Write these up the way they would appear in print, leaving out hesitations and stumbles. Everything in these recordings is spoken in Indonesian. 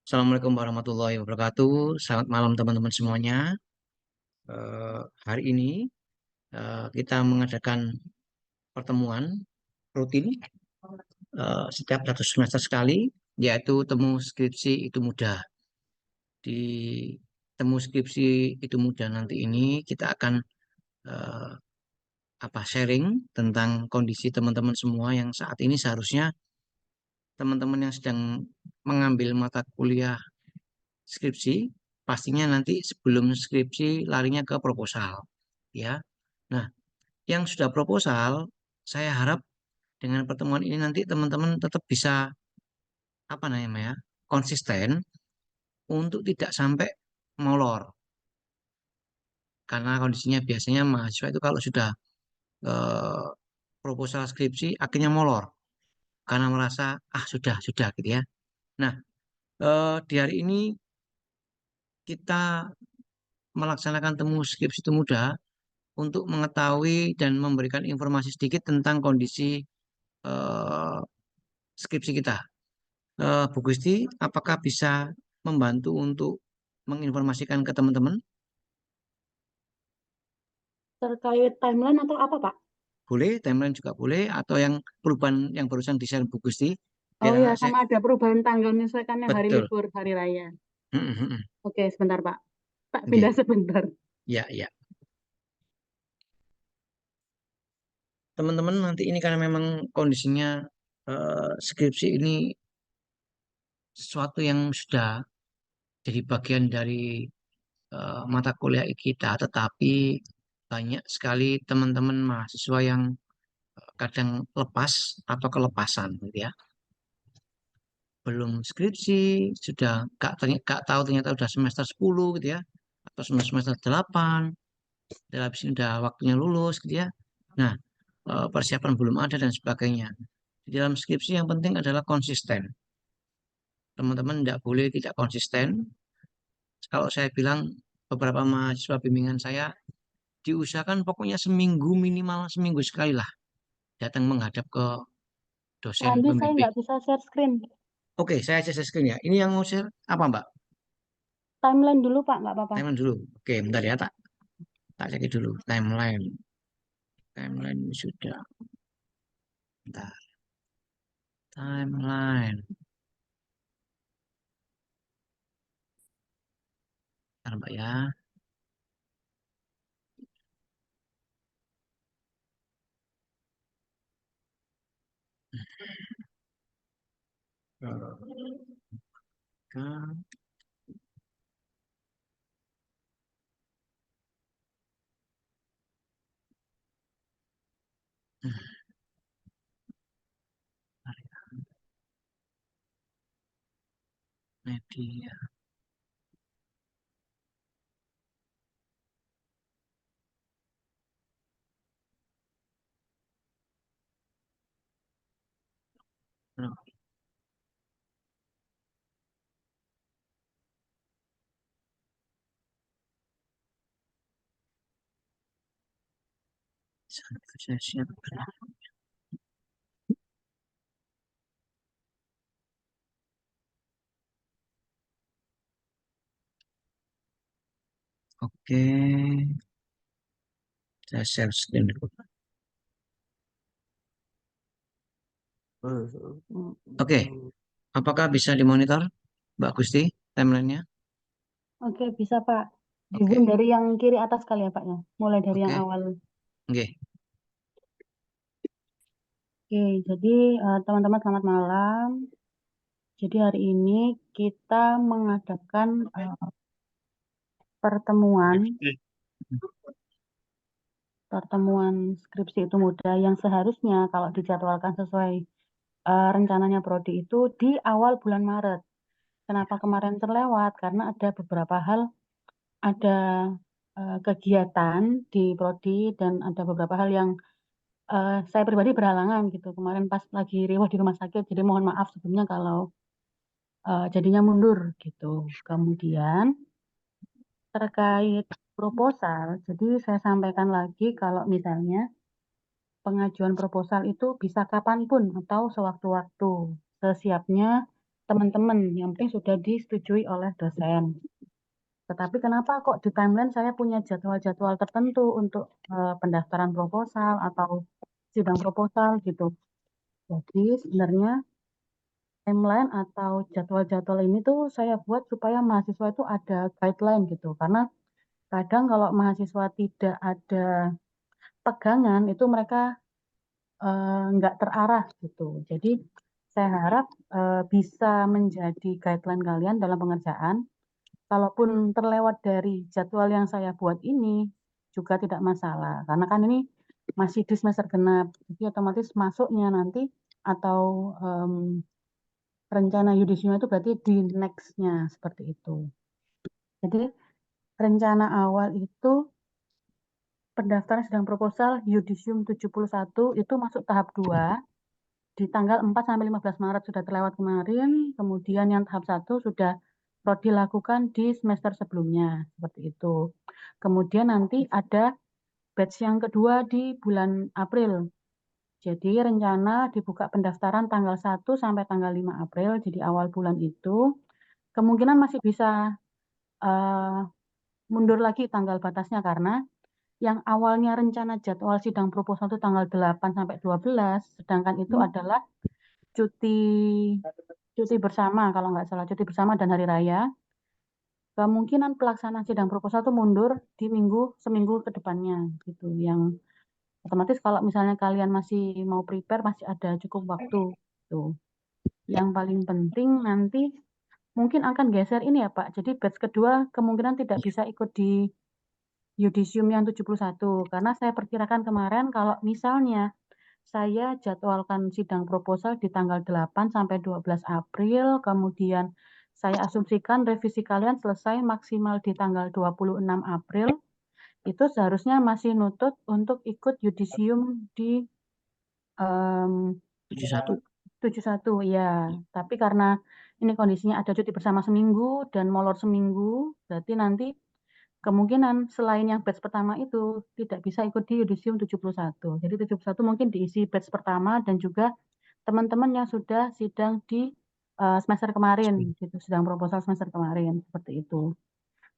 Assalamualaikum warahmatullahi wabarakatuh. Selamat malam teman-teman semuanya. Hari ini kita mengadakan pertemuan rutin setiap 1 semester sekali, yaitu temu skripsi itu mudah. Di temu skripsi itu mudah nanti ini kita akan eh, sharing tentang kondisi teman-teman semua yang saat ini seharusnya teman-teman yang sedang mengambil mata kuliah skripsi, pastinya nanti sebelum skripsi larinya ke proposal, ya. Nah, yang sudah proposal, saya harap dengan pertemuan ini nanti teman-teman tetap bisa apa namanya, konsisten untuk tidak sampai molor, karena kondisinya biasanya mahasiswa itu kalau sudah eh, proposal skripsi akhirnya molor karena merasa sudah gitu ya. Nah, di hari ini kita melaksanakan temu skripsi itu mudah untuk mengetahui dan memberikan informasi sedikit tentang kondisi eh, skripsi kita. Bu Gusti, apakah bisa membantu untuk menginformasikan ke teman-teman? Terkait timeline atau apa, Pak? Boleh, timeline juga boleh, atau yang perubahan yang barusan di-share Bu Gusti, biar Oh ya, anak saya sama ada perubahan tanggal menyesuaikan yang hari betul. libur, hari raya. Mm, mm, mm. Oke, sebentar, Pak. Tak Oke, pindah sebentar. ya, ya. Teman-teman nanti ini karena memang kondisinya skripsi ini sesuatu yang sudah jadi bagian dari mata kuliah kita, tetapi banyak sekali teman-teman mahasiswa yang kadang lepas atau kelepasan, gitu ya. Belum skripsi, sudah gak tahu ternyata udah semester 10 gitu ya, atau semester 8, dan habis ini udah waktunya lulus gitu ya. Nah, persiapan belum ada dan sebagainya. Di dalam skripsi yang penting adalah konsisten. Teman-teman tidak boleh tidak konsisten. Kalau saya bilang beberapa mahasiswa bimbingan saya diusahakan pokoknya seminggu, minimal seminggu sekali lah datang menghadap ke Pak dosen Andi, saya pembimbing. nggak bisa share screen. Oke, saya share screen ya. Ini yang mau share apa, Mbak? Timeline dulu, Pak, nggak apa-apa. Timeline dulu. Oke, bentar ya, tak cek dulu timeline. Timeline sudah. Bentar. Timeline. Bentar, Mbak ya. Oke. Media. Saya siapkan. Oke, saya share screen dulu. Oke, apakah bisa dimonitor, Mbak Gusti, timelinenya? Oke, bisa, Pak. Di Oke, zoom dari yang kiri atas kali ya, Pak, ya. Mulai dari yang oke, awal. oke. Oke, jadi teman-teman selamat malam. Jadi hari ini kita mengadakan pertemuan pertemuan skripsi itu mudah yang seharusnya kalau dijadwalkan sesuai rencananya prodi itu di awal bulan Maret. Kenapa kemarin terlewat? Karena ada beberapa hal, ada kegiatan di prodi dan ada beberapa hal yang saya pribadi berhalangan gitu. Kemarin pas lagi riwah di rumah sakit, jadi mohon maaf sebelumnya kalau jadinya mundur gitu. Kemudian terkait proposal, jadi saya sampaikan lagi kalau misalnya pengajuan proposal itu bisa kapanpun atau sewaktu-waktu. Sesiapnya teman-teman, yang penting sudah disetujui oleh dosen. Tetapi kenapa kok di timeline saya punya jadwal-jadwal tertentu untuk pendaftaran proposal atau sidang proposal gitu. Jadi sebenarnya timeline atau jadwal-jadwal ini tuh saya buat supaya mahasiswa itu ada guideline gitu. Karena kadang kalau mahasiswa tidak ada pegangan itu mereka nggak terarah gitu. Jadi saya harap bisa menjadi guideline kalian dalam pengerjaan. Kalaupun terlewat dari jadwal yang saya buat ini juga tidak masalah. Karena kan ini masih di semester genap, jadi otomatis masuknya nanti atau em, rencana yudisium itu berarti di next-nya seperti itu. Jadi rencana awal itu pendaftaran sidang proposal yudisium 71 itu masuk tahap 2 di tanggal 4 sampai 15 Maret sudah terlewat kemarin, kemudian yang tahap 1 sudah prodi lakukan di semester sebelumnya, seperti itu. Kemudian nanti ada batch yang kedua di bulan April. Jadi rencana dibuka pendaftaran tanggal 1 sampai tanggal 5 April, jadi awal bulan itu. Kemungkinan masih bisa uh, mundur lagi tanggal batasnya karena yang awalnya rencana jadwal sidang proposal itu tanggal 8 sampai 12, sedangkan itu adalah cuti cuti bersama kalau nggak salah cuti bersama dan hari raya. Kemungkinan pelaksanaan sidang proposal itu mundur di seminggu ke depannya gitu. Yang otomatis kalau misalnya kalian masih mau prepare masih ada cukup waktu tuh. Yang paling penting nanti mungkin akan geser ini ya Pak. Jadi batch kedua kemungkinan tidak bisa ikut di yudisium yang 71 karena saya perkirakan kemarin kalau misalnya saya jadwalkan sidang proposal di tanggal 8 sampai 12 April, kemudian saya asumsikan revisi kalian selesai maksimal di tanggal 26 April, itu seharusnya masih nutut untuk ikut yudisium di um, 71. 71 ya. Tapi karena ini kondisinya ada cuti bersama seminggu dan molor seminggu, berarti nanti kemungkinan selain yang batch pertama itu tidak bisa ikut di yudisium 71. Jadi 71 mungkin diisi batch pertama dan juga teman-teman yang sudah sidang di semester kemarin, gitu, sidang proposal semester kemarin, seperti itu.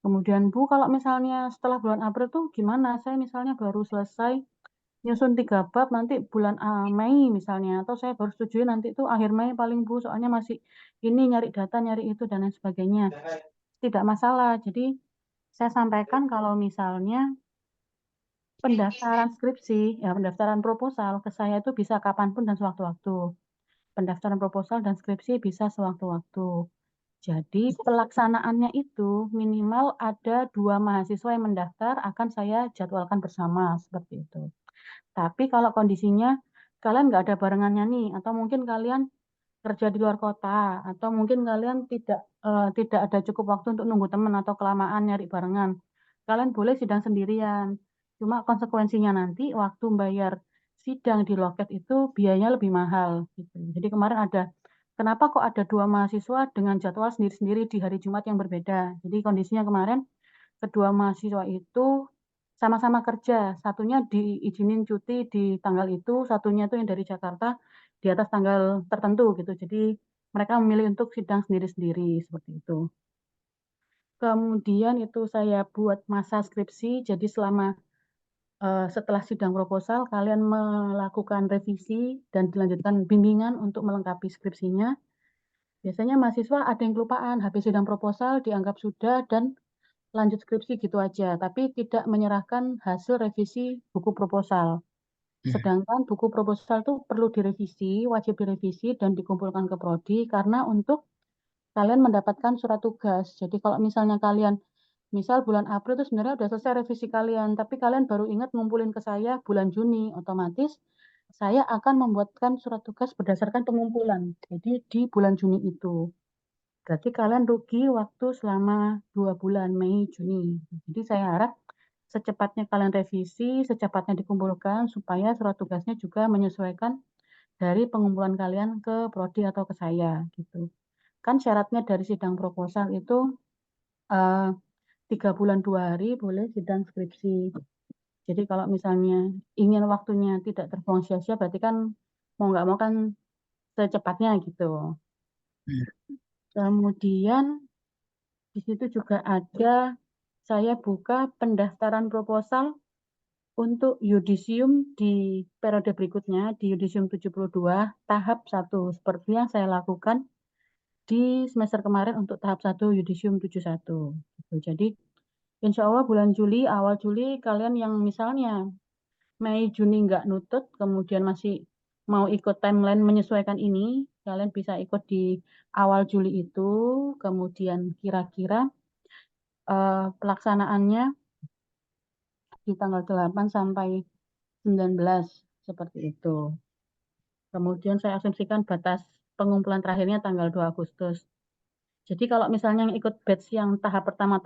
Kemudian Bu, kalau misalnya setelah bulan April tuh gimana? Saya misalnya baru selesai nyusun 3 bab nanti bulan Mei misalnya, atau saya baru setujui nanti itu akhir Mei paling Bu, soalnya masih ini nyari data, nyari itu dan lain sebagainya. Tidak masalah. Jadi saya sampaikan kalau misalnya pendaftaran skripsi, ya pendaftaran proposal ke saya itu bisa kapanpun dan sewaktu-waktu. Pendaftaran proposal dan skripsi bisa sewaktu-waktu. Jadi pelaksanaannya itu minimal ada 2 mahasiswa yang mendaftar akan saya jadwalkan bersama seperti itu. Tapi kalau kondisinya kalian nggak ada barengannya nih, atau mungkin kalian kerja di luar kota, atau mungkin kalian tidak ada cukup waktu untuk nunggu teman atau kelamaan nyari barengan, kalian boleh sidang sendirian. Cuma konsekuensinya nanti waktu bayar sidang di loket itu biayanya lebih mahal gitu. Jadi kemarin ada kenapa kok ada 2 mahasiswa dengan jadwal sendiri-sendiri di hari Jumat yang berbeda. Jadi kondisinya kemarin kedua mahasiswa itu sama-sama kerja. Satunya diizinin cuti di tanggal itu, satunya itu yang dari Jakarta di atas tanggal tertentu gitu. Jadi mereka memilih untuk sidang sendiri-sendiri seperti itu. Kemudian itu saya buat masa skripsi, jadi selama setelah sidang proposal kalian melakukan revisi dan dilanjutkan bimbingan untuk melengkapi skripsinya. Biasanya mahasiswa ada yang kelupaan, habis sidang proposal dianggap sudah dan lanjut skripsi gitu aja, tapi tidak menyerahkan hasil revisi buku proposal. Hmm. Sedangkan buku proposal itu perlu direvisi, wajib direvisi dan dikumpulkan ke prodi karena untuk kalian mendapatkan surat tugas. Jadi kalau misalnya kalian, misal bulan April itu sebenarnya udah selesai revisi kalian, tapi kalian baru ingat ngumpulin ke saya bulan Juni, otomatis saya akan membuatkan surat tugas berdasarkan pengumpulan. Jadi di bulan Juni itu. Berarti kalian rugi waktu selama 2 bulan, Mei, Juni. Jadi saya harap secepatnya kalian revisi, secepatnya dikumpulkan supaya surat tugasnya juga menyesuaikan dari pengumpulan kalian ke prodi atau ke saya gitu. Kan syaratnya dari sidang proposal itu eh, 3 bulan 2 hari boleh sidang skripsi. Jadi kalau misalnya ingin waktunya tidak terbuang sia-sia, berarti kan mau nggak mau kan secepatnya gitu. Hmm. Kemudian di situ juga ada saya buka pendaftaran proposal untuk yudisium di periode berikutnya di yudisium 72 tahap 1 seperti yang saya lakukan di semester kemarin untuk tahap 1 yudisium 71 gitu. Jadi insya Allah bulan Juli, awal Juli kalian yang misalnya Mei Juni nggak nutut, kemudian masih mau ikut timeline menyesuaikan ini, kalian bisa ikut di awal Juli itu, kemudian kira-kira pelaksanaannya di tanggal 8 sampai 19 seperti itu. Kemudian saya asumsikan batas pengumpulan terakhirnya tanggal 2 Agustus. Jadi kalau misalnya yang ikut batch yang tahap pertama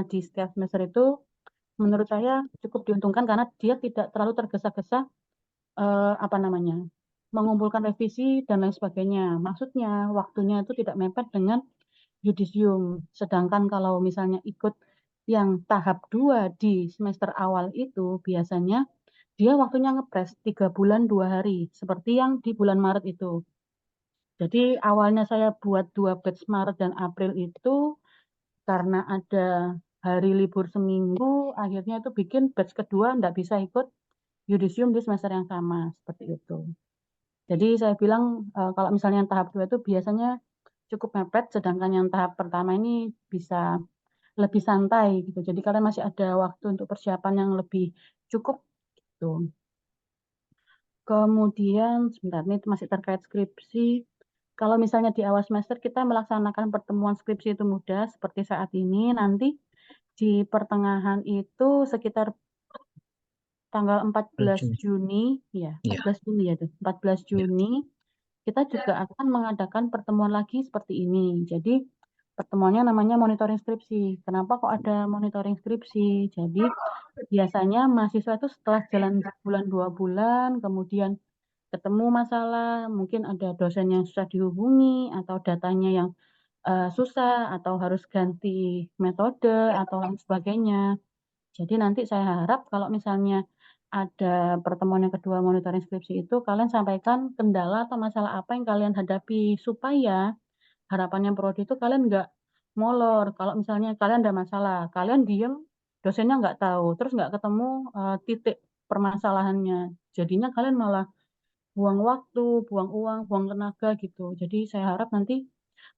di setiap semester itu menurut saya cukup diuntungkan karena dia tidak terlalu tergesa-gesa apa namanya mengumpulkan revisi dan lain sebagainya. Maksudnya waktunya itu tidak mepet dengan yudisium. Sedangkan kalau misalnya ikut yang tahap 2 di semester awal itu biasanya dia waktunya ngepres 3 bulan 2 hari seperti yang di bulan Maret itu. Jadi awalnya saya buat 2 batch Maret dan April itu karena ada hari libur seminggu, akhirnya itu bikin batch kedua nggak bisa ikut yudisium di semester yang sama seperti itu. Jadi saya bilang kalau misalnya yang tahap 2 itu biasanya cukup mepet, sedangkan yang tahap pertama ini bisa lebih santai gitu. Jadi kalian masih ada waktu untuk persiapan yang lebih cukup gitu. Kemudian sebentar ini masih terkait skripsi. Kalau misalnya di awal semester kita melaksanakan pertemuan skripsi itu mudah seperti saat ini, nanti di pertengahan itu sekitar tanggal 14 Juni. Juni, ya Ya. 14 Juni ya tuh, 14 Ya. Juni kita juga akan mengadakan pertemuan lagi seperti ini. Jadi pertemuannya namanya monitoring skripsi. Kenapa kok ada monitoring skripsi? Jadi biasanya mahasiswa itu setelah jalan bulan 2 bulan, kemudian ketemu masalah, mungkin ada dosen yang susah dihubungi atau datanya yang susah atau harus ganti metode atau lain sebagainya. Jadi nanti saya harap kalau misalnya ada pertemuan yang kedua monitoring skripsi itu, kalian sampaikan kendala atau masalah apa yang kalian hadapi supaya harapannya prodi itu kalian nggak molor. Kalau misalnya kalian ada masalah, kalian diem, dosennya nggak tahu, terus nggak ketemu titik permasalahannya. Jadinya kalian malah buang waktu, buang uang, buang tenaga gitu. Jadi saya harap nanti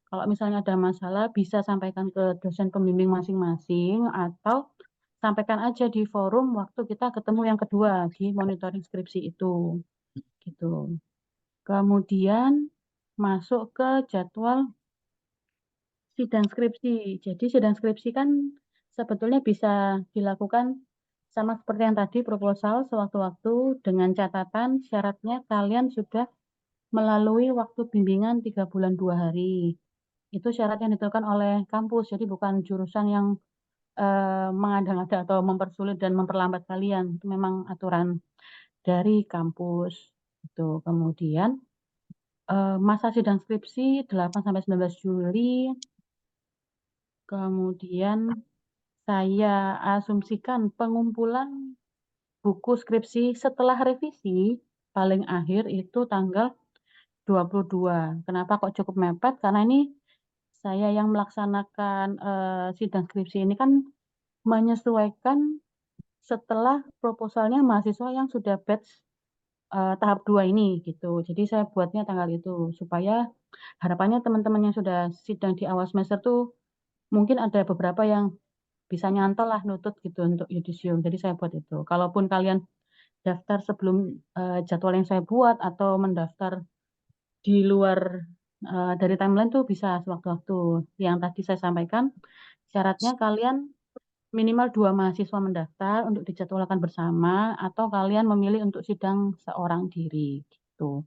kalau misalnya ada masalah bisa sampaikan ke dosen pembimbing masing-masing atau sampaikan aja di forum waktu kita ketemu yang kedua di monitoring skripsi itu gitu. Kemudian masuk ke jadwal sidang skripsi. Jadi sidang skripsi kan sebetulnya bisa dilakukan sama seperti yang tadi proposal sewaktu-waktu dengan catatan syaratnya kalian sudah melalui waktu bimbingan 3 bulan 2 hari. Itu syarat yang ditentukan oleh kampus, jadi bukan jurusan yang mengada-ngada atau mempersulit dan memperlambat kalian. Itu memang aturan dari kampus. Itu. Kemudian masa sidang skripsi 8 sampai 19 Juli. Kemudian saya asumsikan pengumpulan buku skripsi setelah revisi paling akhir itu tanggal 22. Kenapa kok cukup mepet? Karena ini saya yang melaksanakan sidang skripsi ini kan menyesuaikan setelah proposalnya mahasiswa yang sudah batch tahap 2 ini gitu. Jadi saya buatnya tanggal itu supaya harapannya teman-teman yang sudah sidang di awal semester tuh mungkin ada beberapa yang bisa nyantol lah nutut gitu untuk yudisium. Jadi saya buat itu. Kalaupun kalian daftar sebelum jadwal yang saya buat atau mendaftar di luar dari timeline tuh bisa sewaktu-waktu. Yang tadi saya sampaikan syaratnya kalian minimal 2 mahasiswa mendaftar untuk dijadwalkan bersama atau kalian memilih untuk sidang seorang diri gitu.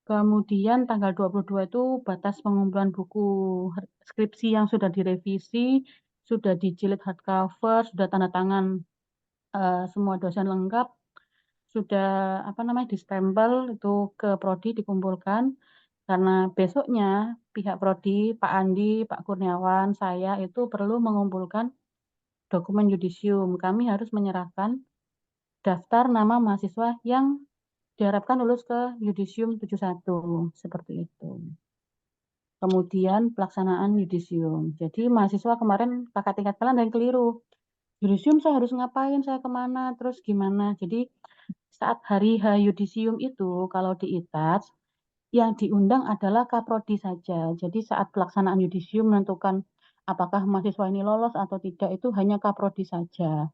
Kemudian tanggal 22 itu batas pengumpulan buku skripsi yang sudah direvisi, sudah dijilid hardcover, sudah tanda tangan semua dosen lengkap, sudah apa namanya distempel itu ke prodi dikumpulkan karena besoknya pihak prodi, Pak Andi, Pak Kurniawan, saya itu perlu mengumpulkan dokumen yudisium. Kami harus menyerahkan daftar nama mahasiswa yang diharapkan lulus ke yudisium 71 seperti itu. kemudian pelaksanaan yudisium. Jadi mahasiswa kemarin kakak tingkat kalian ada yang keliru. Yudisium saya harus ngapain, saya kemana, terus gimana. Jadi saat hari H yudisium itu kalau di ITAS yang diundang adalah Kaprodi saja. Jadi saat pelaksanaan yudisium menentukan apakah mahasiswa ini lolos atau tidak itu hanya Kaprodi saja.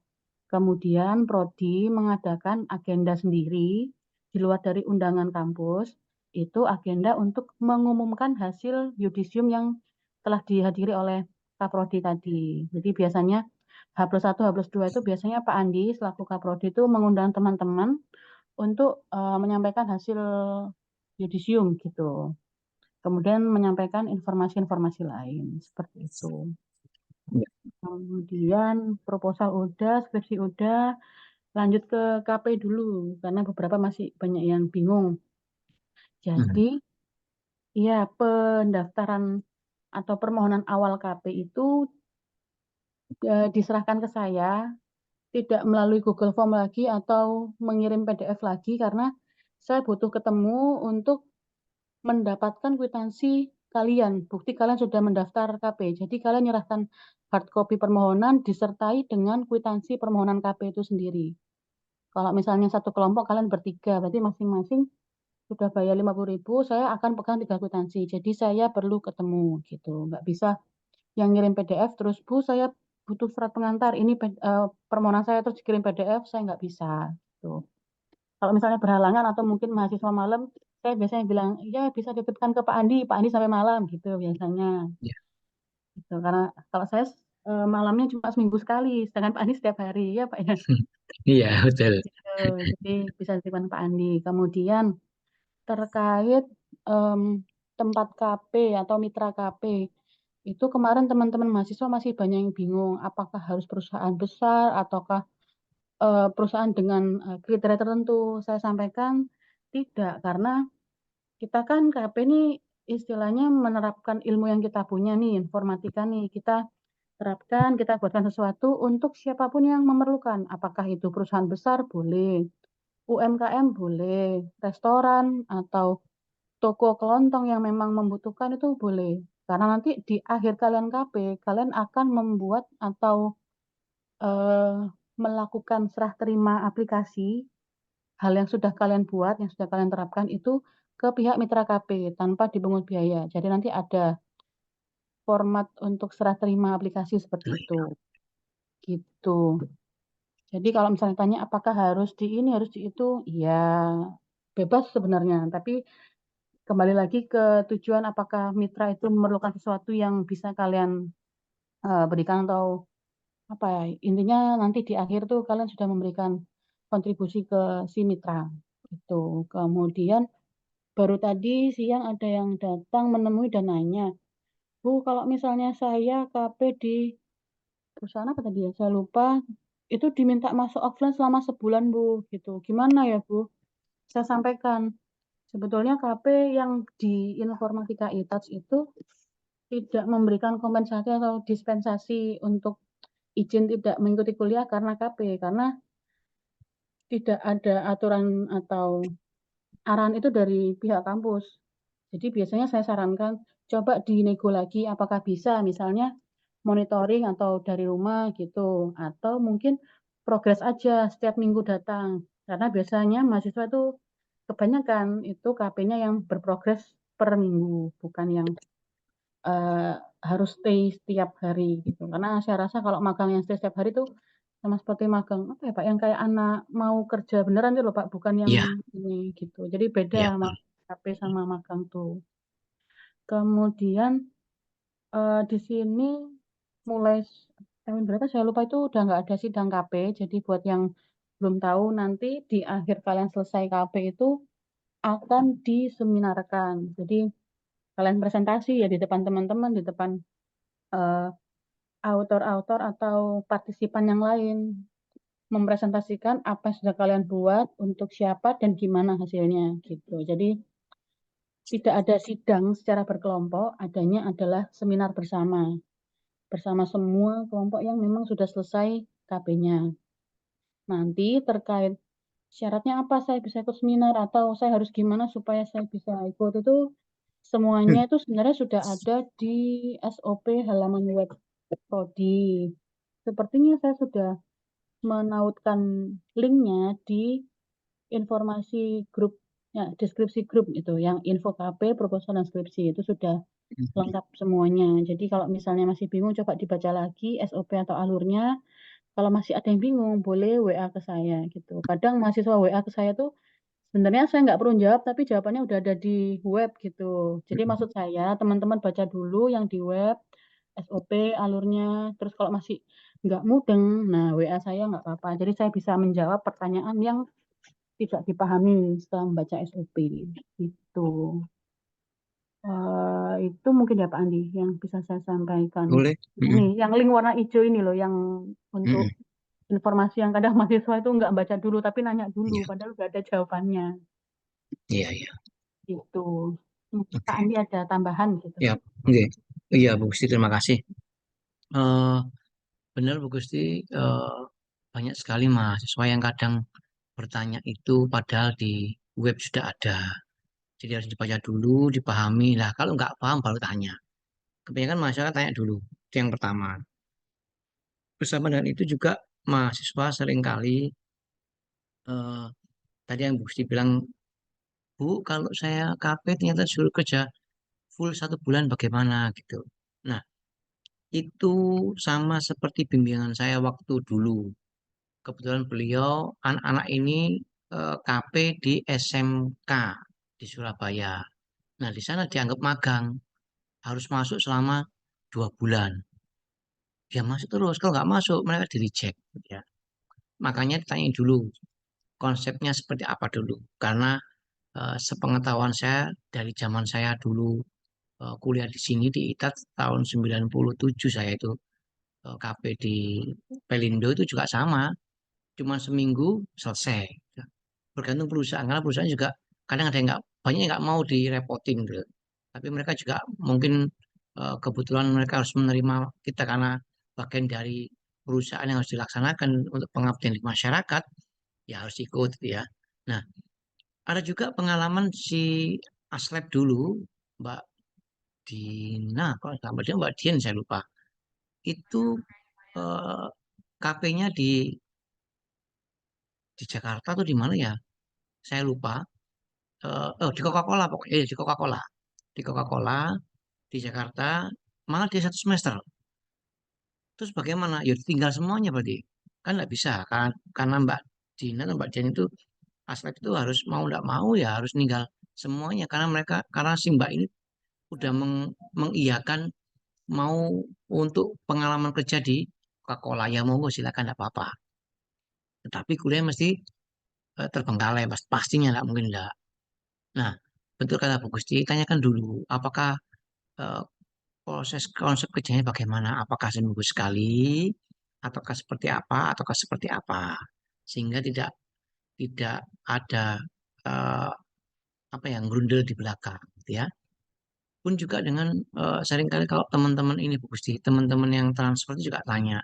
Kemudian Prodi mengadakan agenda sendiri di luar dari undangan kampus, itu agenda untuk mengumumkan hasil yudisium yang telah dihadiri oleh Kaprodi tadi. Jadi biasanya H+1, H+2 itu biasanya Pak Andi selaku Kaprodi itu mengundang teman-teman untuk menyampaikan hasil yudisium gitu. Kemudian menyampaikan informasi-informasi lain seperti itu. Ya. Kemudian proposal udah, skripsi udah, lanjut ke KP dulu karena beberapa masih banyak yang bingung. Hmm. Jadi ya pendaftaran atau permohonan awal KP itu diserahkan ke saya, tidak melalui Google Form lagi atau mengirim PDF lagi karena saya butuh ketemu untuk mendapatkan kwitansi kalian, bukti kalian sudah mendaftar KP. Jadi kalian menyerahkan hard copy permohonan disertai dengan kwitansi permohonan KP itu sendiri. Kalau misalnya satu kelompok kalian bertiga, berarti masing-masing sudah bayar 50.000, saya akan pegang 3 kwitansi. Jadi saya perlu ketemu gitu. Nggak bisa yang ngirim PDF terus, Bu, saya butuh surat pengantar. Ini permohonan saya terus dikirim PDF, saya nggak bisa. Gitu. Kalau misalnya berhalangan atau mungkin mahasiswa malam, saya biasanya bilang, ya bisa dititipkan ke Pak Andi sampai malam gitu biasanya. Ya. Gitu. Karena kalau saya malamnya cuma seminggu sekali, sedangkan Pak Andi setiap hari ya Pak ya. Iya, betul. Gitu. Jadi bisa dititipkan Pak Andi. Kemudian terkait em, tempat KP atau mitra KP, itu kemarin teman-teman mahasiswa masih banyak yang bingung, apakah harus perusahaan besar ataukah perusahaan dengan kriteria tertentu. Saya sampaikan tidak, karena kita kan KP ini istilahnya menerapkan ilmu yang kita punya nih, informatika nih, kita terapkan, kita buatkan sesuatu untuk siapapun yang memerlukan. Apakah itu perusahaan besar boleh, UMKM boleh, restoran atau toko kelontong yang memang membutuhkan itu boleh. Karena nanti di akhir kalian KP, kalian akan membuat atau eh, melakukan serah terima aplikasi, hal yang sudah kalian buat, yang sudah kalian terapkan itu ke pihak mitra KP tanpa dipungut biaya. Jadi nanti ada format untuk serah terima aplikasi seperti itu. Gitu. Jadi kalau misalnya tanya apakah harus di ini, harus di itu, ya bebas sebenarnya. Tapi kembali lagi ke tujuan apakah mitra itu memerlukan sesuatu yang bisa kalian berikan atau apa ya. Intinya nanti di akhir tuh kalian sudah memberikan kontribusi ke si mitra. Itu. Kemudian baru tadi siang ada yang datang menemui dan nanya, Bu, kalau misalnya saya KP di perusahaan apa tadi ya? Saya lupa. Itu diminta masuk offline selama sebulan, Bu. Gitu. Gimana ya, Bu? Saya sampaikan, sebetulnya KP yang di Informatika ITAS itu tidak memberikan kompensasi atau dispensasi untuk izin tidak mengikuti kuliah karena KP, karena tidak ada aturan atau arahan itu dari pihak kampus. Jadi biasanya saya sarankan coba dinego lagi apakah bisa misalnya monitoring atau dari rumah gitu atau mungkin progres aja setiap minggu datang. Karena biasanya mahasiswa itu kebanyakan itu KP-nya yang berprogres per minggu, bukan yang eh, harus stay setiap hari gitu. Karena saya rasa kalau magang yang stay setiap hari itu sama seperti magang apa ya Pak yang kayak anak mau kerja beneran itu loh Pak, bukan yang Iya, ini gitu. Jadi beda iya. KP sama magang tuh. Kemudian di sini mulai tahun berapa saya lupa itu udah nggak ada sidang KP. Jadi buat yang belum tahu nanti di akhir kalian selesai KP itu akan diseminarkan. Jadi kalian presentasi ya di depan teman-teman, di depan eh, autor-autor atau partisipan yang lain mempresentasikan apa yang sudah kalian buat untuk siapa dan gimana hasilnya gitu. Jadi tidak ada sidang secara berkelompok, adanya adalah seminar bersama bersama semua kelompok yang memang sudah selesai KB-nya. Nanti terkait syaratnya apa saya bisa ikut seminar atau saya harus gimana supaya saya bisa ikut itu Semuanya Hmm. itu sebenarnya sudah ada di SOP halaman web Prodi. Sepertinya saya sudah menautkan linknya di informasi grup, ya, deskripsi grup itu, yang info KP, proposal, dan skripsi itu sudah lengkap semuanya. Jadi kalau misalnya masih bingung, coba dibaca lagi SOP atau alurnya. Kalau masih ada yang bingung, boleh WA ke saya gitu. Kadang mahasiswa WA ke saya tuh sebenarnya saya nggak perlu jawab, tapi jawabannya udah ada di web gitu. Jadi maksud saya, teman-teman baca dulu yang di web, SOP, alurnya. Terus kalau masih nggak mudeng, nah WA saya nggak apa-apa. Jadi saya bisa menjawab pertanyaan yang tidak dipahami setelah membaca SOP. Gitu. Itu mungkin ya Pak Andi yang bisa saya sampaikan. Boleh. Ini, Mm-mm. yang link warna hijau ini loh, yang untuk Mm-mm. informasi yang kadang mahasiswa itu nggak baca dulu, tapi nanya dulu, Iya, padahal udah ada jawabannya. iya, iya. Gitu. Pak Oke. Andi ada tambahan gitu. Ya, oke. Iya, Bu Gusti, terima kasih. Eh, Benar, Bu Gusti, banyak sekali mahasiswa yang kadang bertanya itu padahal di web sudah ada. Jadi harus dibaca dulu, dipahami. Lah, kalau nggak paham baru tanya. Kebanyakan masyarakat tanya dulu. Itu yang pertama. Bersama dengan itu juga mahasiswa seringkali eh, tadi yang Bu Gusti bilang, Bu, kalau saya KP ternyata suruh kerja full 1 bulan bagaimana gitu. Nah, itu sama seperti bimbingan saya waktu dulu. Kebetulan beliau, anak-anak ini KP di SMK di Surabaya. Nah, di sana dianggap magang, harus masuk selama 2 bulan. Dia masuk terus, kalau nggak masuk mereka di reject. Ya. Makanya ditanya dulu konsepnya seperti apa dulu. Karena sepengetahuan saya dari zaman saya dulu kuliah di sini di ITAT tahun 97 saya itu KP di Pelindo itu juga sama, cuma seminggu selesai. Bergantung perusahaan, karena perusahaan juga kadang ada yang nggak banyak yang nggak mau direpotin gitu. Tapi mereka juga mungkin kebetulan mereka harus menerima kita karena bagian dari perusahaan yang harus dilaksanakan untuk pengabdian di masyarakat, ya harus ikut gitu ya. Nah, ada juga pengalaman si Aslep dulu, Mbak Dina, kalau sama dia Mbak Dian saya lupa. Itu KP-nya di Jakarta atau di mana ya? Saya lupa. Oh, di Coca-Cola pokoknya. Di Coca-Cola. Di Coca-Cola di Jakarta malah dia 1 semester. Terus bagaimana? Ya tinggal semuanya berarti. Kan nggak bisa karena Mbak Dina atau Mbak Dian itu aspek itu harus mau nggak mau ya harus ninggal semuanya karena si Mbak ini udah mengiyakan mau untuk pengalaman kerja di Coca-Cola ya monggo silakan nggak apa-apa. Tetapi kuliah mesti terbengkalai pastinya nggak mungkin nggak. Nah, betul kata Bu Gusti, tanyakan dulu apakah eh, proses konsep kerjanya bagaimana? Apakah seminggu sekali, ataukah seperti apa, ataukah seperti apa, sehingga tidak ada eh, apa yang grundel di belakang, gitu ya. Pun juga dengan seringkali kalau teman-teman ini Bu Gusti, teman-teman yang transfer itu juga tanya,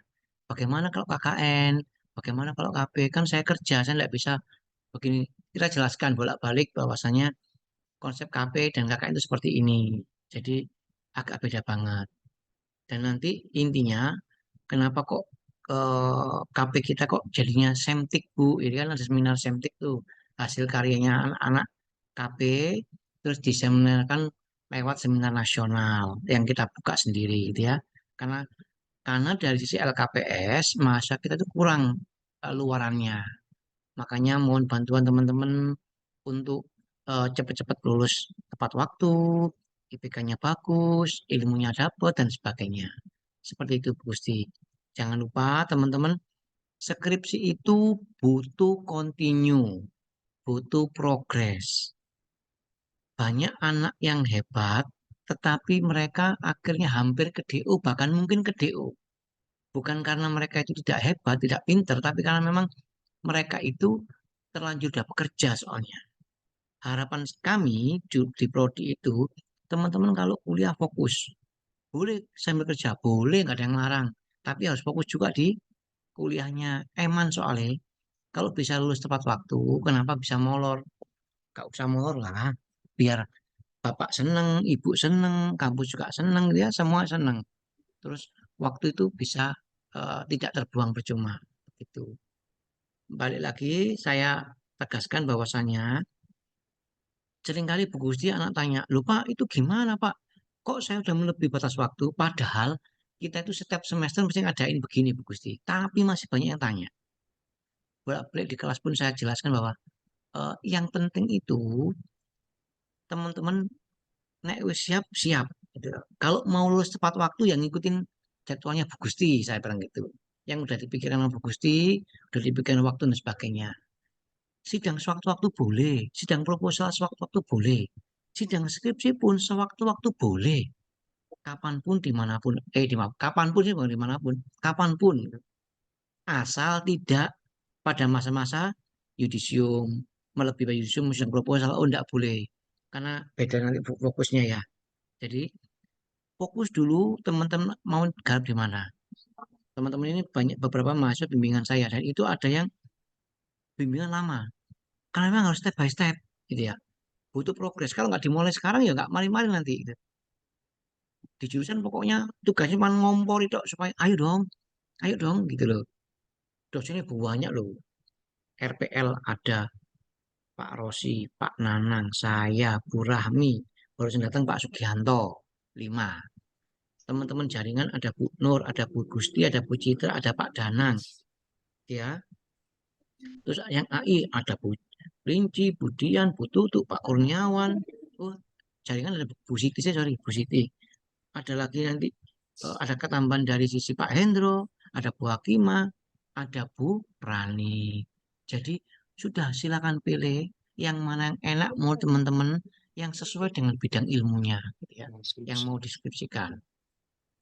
bagaimana kalau KKN, bagaimana kalau KB, kan saya kerja, saya tidak bisa begini. Kita jelaskan bolak-balik bahwasanya konsep KP dan KKN itu seperti ini. Jadi agak beda banget. Dan nanti intinya kenapa kok KP kita kok jadinya semtik Bu? Ini kan ada seminar semtik tuh hasil karyanya anak-anak KP terus diseminarkan lewat seminar nasional yang kita buka sendiri gitu ya. Karena dari sisi LKPS masa kita tuh kurang luarannya. Makanya mohon bantuan teman-teman untuk cepat-cepat lulus tepat waktu, IPK-nya bagus, ilmunya dapat dan sebagainya. Seperti itu, Bu Gusti. Jangan lupa, teman-teman, skripsi itu butuh continue, butuh progres. Banyak anak yang hebat, tetapi mereka akhirnya hampir ke DO, bahkan mungkin ke DO. Bukan karena mereka itu tidak hebat, tidak pinter, tapi karena memang mereka itu terlanjur sudah bekerja soalnya. Harapan kami di prodi itu, teman-teman kalau kuliah fokus, boleh sambil kerja, boleh, nggak ada yang larang. Tapi harus fokus juga di kuliahnya. Eman soalnya, kalau bisa lulus tepat waktu, kenapa bisa molor? Gak usah molor lah, biar bapak seneng, ibu seneng, kampus juga seneng, ya semua seneng. Terus waktu itu bisa tidak terbuang percuma. Itu balik lagi saya tegaskan bahwasannya seringkali Bu Gusti anak tanya, "Loh Pak, itu gimana Pak? Kok saya udah melebihi batas waktu? Padahal kita itu setiap semester mesti ngadain begini Bu Gusti." Tapi masih banyak yang tanya. Bolak-balik di kelas pun saya jelaskan bahwa yang penting itu teman-teman nek wis siap siap gitu. Kalau mau lulus tepat waktu yang ngikutin jadwalnya Bu Gusti, saya bilang gitu. Yang udah dipikirkan sama Bu Gusti, udah dipikirkan waktu dan sebagainya. Sidang sewaktu-waktu boleh, sidang proposal sewaktu-waktu boleh, sidang skripsi pun sewaktu-waktu boleh, kapanpun dimanapun, kapanpun sih bukan dimanapun, kapanpun, asal tidak pada masa-masa yudisium, melebihi yudisium, sidang proposal, oh enggak boleh, karena beda nanti fokusnya ya. Jadi fokus dulu teman-teman mau garap di mana. Teman-teman ini banyak beberapa mahasiswa bimbingan saya dan itu ada yang bimbingan lama, karena memang harus step by step, gitu ya. Butuh progres. Kalau nggak dimulai sekarang ya nggak mari-mari nanti. Gitu. Di jurusan pokoknya tugasnya cuma ngompor itu supaya ayo dong gitu loh. Dosennya banyak loh. RPL ada Pak Rosi, Pak Nanang, saya, Bu Rahmi, baru datang Pak Sugianto, 5. Teman-teman jaringan ada Bu Nur, ada Bu Gusti, ada Bu Citra, ada Pak Danang, ya. Terus yang AI ada Bu Rinci, Bu Dian, Bu Tutu, Pak Kurniawan. Oh, jaringan ada Bu Siti, sorry, Bu Siti. Ada lagi nanti ada ketambahan dari sisi Pak Hendro, ada Bu Hakima, ada Bu Rani. Jadi sudah silakan pilih yang mana yang enak mau teman-teman yang sesuai dengan bidang ilmunya, gitu ya, yang mau deskripsikan.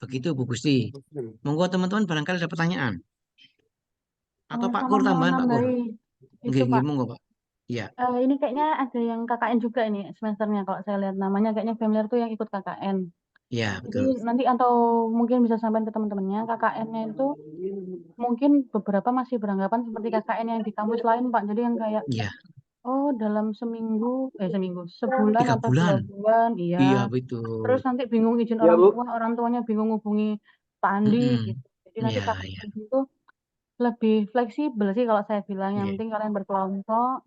Begitu Bu Gusti. Monggo teman-teman barangkali ada pertanyaan atau Pak Sama Kur mau tambahan Pak Kur. nambahi itu Nggih, nggih Pak. monggo Pak. Iya, Ini kayaknya ada yang KKN juga ini semesternya kalau saya lihat namanya kayaknya familiar tuh yang ikut KKN. iya Jadi betul. nanti atau mungkin bisa sampaikan ke teman-temannya KKN-nya itu mungkin beberapa masih beranggapan seperti KKN yang di kampus lain Pak. Jadi yang kayak Iya, oh dalam seminggu, sebulan tiga atau dua bulan. bulan, iya. Iya betul. Terus nanti bingung izin orang tuanya bingung hubungi Pak Andi Mm-mm. gitu. Jadi nanti Iya, iya, KKN itu lebih fleksibel sih kalau saya bilang. Yang iya. penting kalian berkelompok,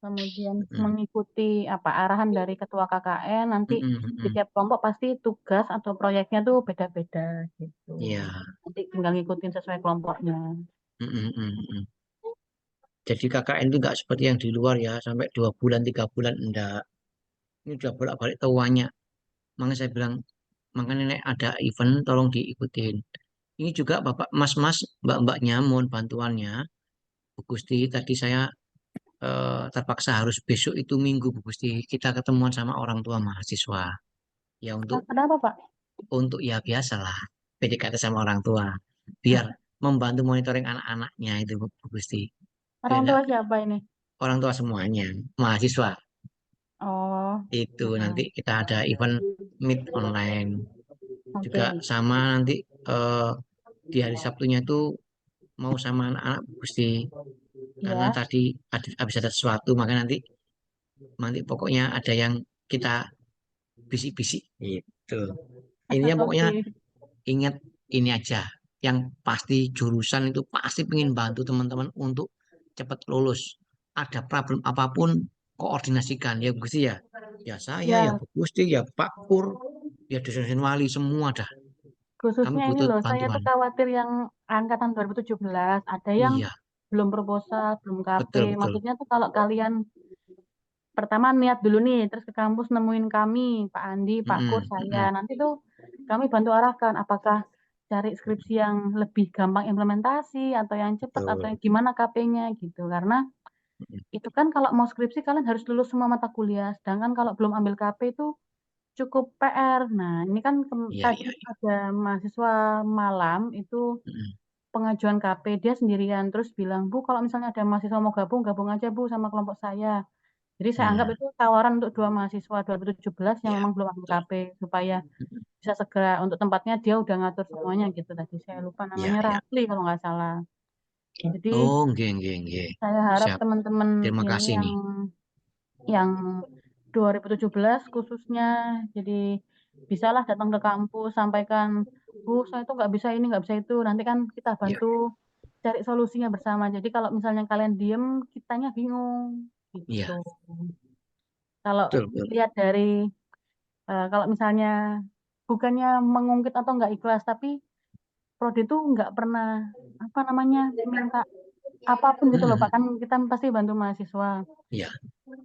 kemudian Mm-mm. mengikuti apa arahan dari ketua KKN. Nanti Mm-mm, di mm-mm. tiap kelompok pasti tugas atau proyeknya tuh beda-beda gitu. Iya. Nanti tinggal ngikutin sesuai kelompoknya. Mm-mm, mm-mm. Jadi KKN itu nggak seperti yang di luar ya, sampai 2 bulan, 3 bulan, enggak. Ini udah bolak-balik tahuannya. Makanya saya bilang, makanya nek ada event tolong diikutin. Ini juga Bapak, Mas-mas, Mbak-mbaknya mohon bantuannya. Bu Gusti, tadi saya terpaksa harus besok itu Minggu Bu Gusti, kita ketemuan sama orang tua mahasiswa. Ya Kenapa Pak? untuk ya biasalah PDKT sama orang tua. Biar membantu monitoring anak-anaknya itu Bu Gusti. Biar Orang enggak tua siapa ini? orang tua semuanya, mahasiswa. Oh, Itu nanti mm-mm. kita ada event meet online juga Oke. sama nanti eh, di hari Sabtunya itu mau sama anak-anak Gusti karena Ya, tadi habis ada sesuatu maka nanti nanti pokoknya ada yang kita bisik-bisik gitu. Intinya pokoknya oke. ingat ini aja yang pasti jurusan itu pasti pengen bantu teman-teman untuk cepat lulus. Ada problem apapun koordinasikan ya Gusti ya. Ya saya ya Ya, Bu Gusti ya Pak Pur ya dosen wali semua dah. Kami khususnya ini butuh loh, saya tuh bantuan. khawatir yang angkatan 2017, ada yang Iya, belum proposal, belum KP. betul betul. Maksudnya tuh kalau kalian pertama niat dulu nih, terus ke kampus nemuin kami, Pak Andi, Pak Kur, Mm-mm, saya. mm-mm, Nanti tuh kami bantu arahkan apakah cari skripsi yang lebih gampang implementasi atau yang cepat atau betul. yang gimana KP-nya gitu. Karena Mm-mm. itu kan kalau mau skripsi kalian harus lulus semua mata kuliah. Sedangkan kalau belum ambil KP itu cukup PR. Nah, ini kan Iya tadi iya. ada mahasiswa malam itu Mm-mm. pengajuan KP dia sendirian terus bilang, "Bu, kalau misalnya ada mahasiswa mau gabung, gabung aja Bu sama kelompok saya." Jadi saya anggap Nah, itu tawaran untuk dua mahasiswa 2017 yang iya memang belum ambil betul. KP supaya Mm-mm. bisa segera untuk tempatnya dia udah ngatur semuanya gitu tadi. Saya lupa Iya namanya iya. Rafli kalau nggak salah. Jadi Oh, nggih nggih nggih. saya harap Siap. teman-teman Terima ini kasih nih. yang 2017 khususnya. Jadi bisalah datang ke kampus, sampaikan, Bu, saya tuh nggak bisa ini, nggak bisa itu. Nanti kan kita Ya, bantu cari solusinya bersama. Jadi kalau misalnya kalian diem, kitanya bingung. Gitu. iya, Kalau betul, betul. lihat dari, kalau misalnya bukannya mengungkit atau nggak ikhlas, tapi Prodi itu nggak pernah, apa namanya, minta apapun gitu loh Pak. Mm-mm. Kan kita pasti bantu mahasiswa. Iya,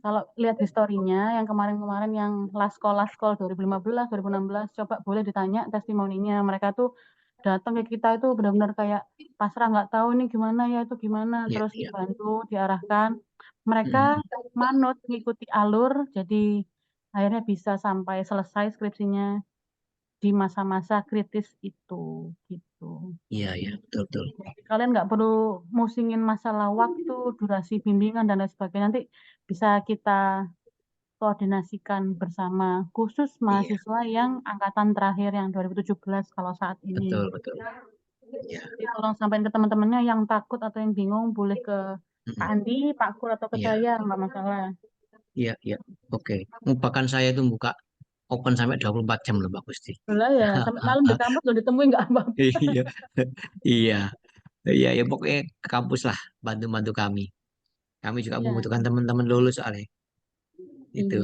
Kalau lihat historinya yang kemarin-kemarin yang last call 2015, 2016, coba boleh ditanya testimoninya. Mereka tuh datang ke kita itu benar-benar kayak pasrah nggak tahu ini gimana ya itu gimana. iya, Terus iya. dibantu, diarahkan. Mereka Mm-mm. manut mengikuti alur, jadi akhirnya bisa sampai selesai skripsinya di masa-masa kritis itu, gitu. Iya, iya, betul, betul. Kalian nggak perlu musingin masalah waktu, durasi bimbingan dan lain sebagainya. Nanti bisa kita koordinasikan bersama khusus Iya, mahasiswa yang angkatan terakhir yang 2017 kalau saat ini. betul, betul. Iya, Jadi tolong sampaikan ke teman-temannya yang takut atau yang bingung boleh ke Kak mm-mm. Andi, Pak Kur atau ke Iya, saya nggak masalah. iya, iya. Oke. Bahkan saya itu buka open sampai 24 jam loh, Mbak Gusti. Boleh ya, sampai malam di kampus lo ditemuin nggak apa-apa. Iya, iya, iya, ya pokoknya ke kampus lah, bantu-bantu kami. Kami juga Iya, membutuhkan teman-teman lulus soalnya. iya. Itu.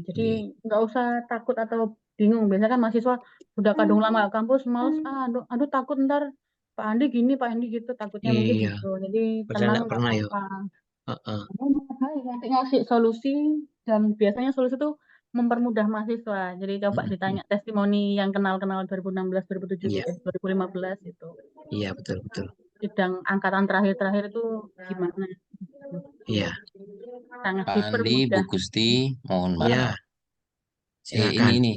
Jadi Iya, nggak usah takut atau bingung. Biasanya kan mahasiswa udah kadung lama ke kampus, males, aduh, aduh takut ntar Pak Andi gini, Pak Andi gitu, takutnya mungkin iya. gitu. Jadi Padahal tenang, nggak nggak pernah ya. apa-apa. Heeh. Baik, nanti ngasih solusi dan biasanya solusi itu mempermudah mahasiswa. Jadi coba Mm-mm. ditanya testimoni yang kenal-kenal 2016, 2007, Iya, 2015 itu. iya, betul, betul. Sidang angkatan terakhir-terakhir itu gimana? Iya, Sangat Pak Andi, Bu dipermudah. Gusti, mohon iya, maaf. Ini silakan. ini.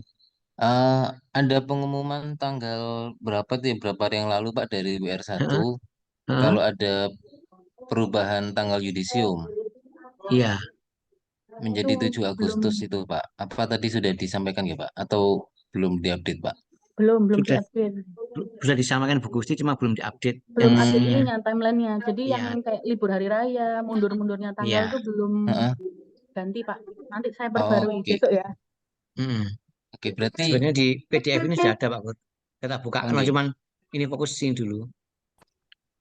Eh, ada pengumuman tanggal berapa tuh ya, berapa hari yang lalu Pak dari WR1 Heeh, heeh. kalau ada perubahan tanggal yudisium Iya, Itu menjadi 7 belum Agustus itu Pak. Apa tadi sudah disampaikan ya Pak? Atau belum diupdate Pak? belum sudah diupdate. sudah disamakan Bu Gusti, cuma belum diupdate yang Belum update isinya. ininya, timelinenya. Jadi yang Iya, kayak libur hari raya, mundur-mundurnya tanggal iya. itu belum Heeh. ganti, Pak. Nanti saya perbarui Oke, besok ya. Mm-mm. oke berarti Sebenarnya di PDF ini sudah ada Pak Gut. Kita buka, kalau oke. cuman ini fokusin dulu.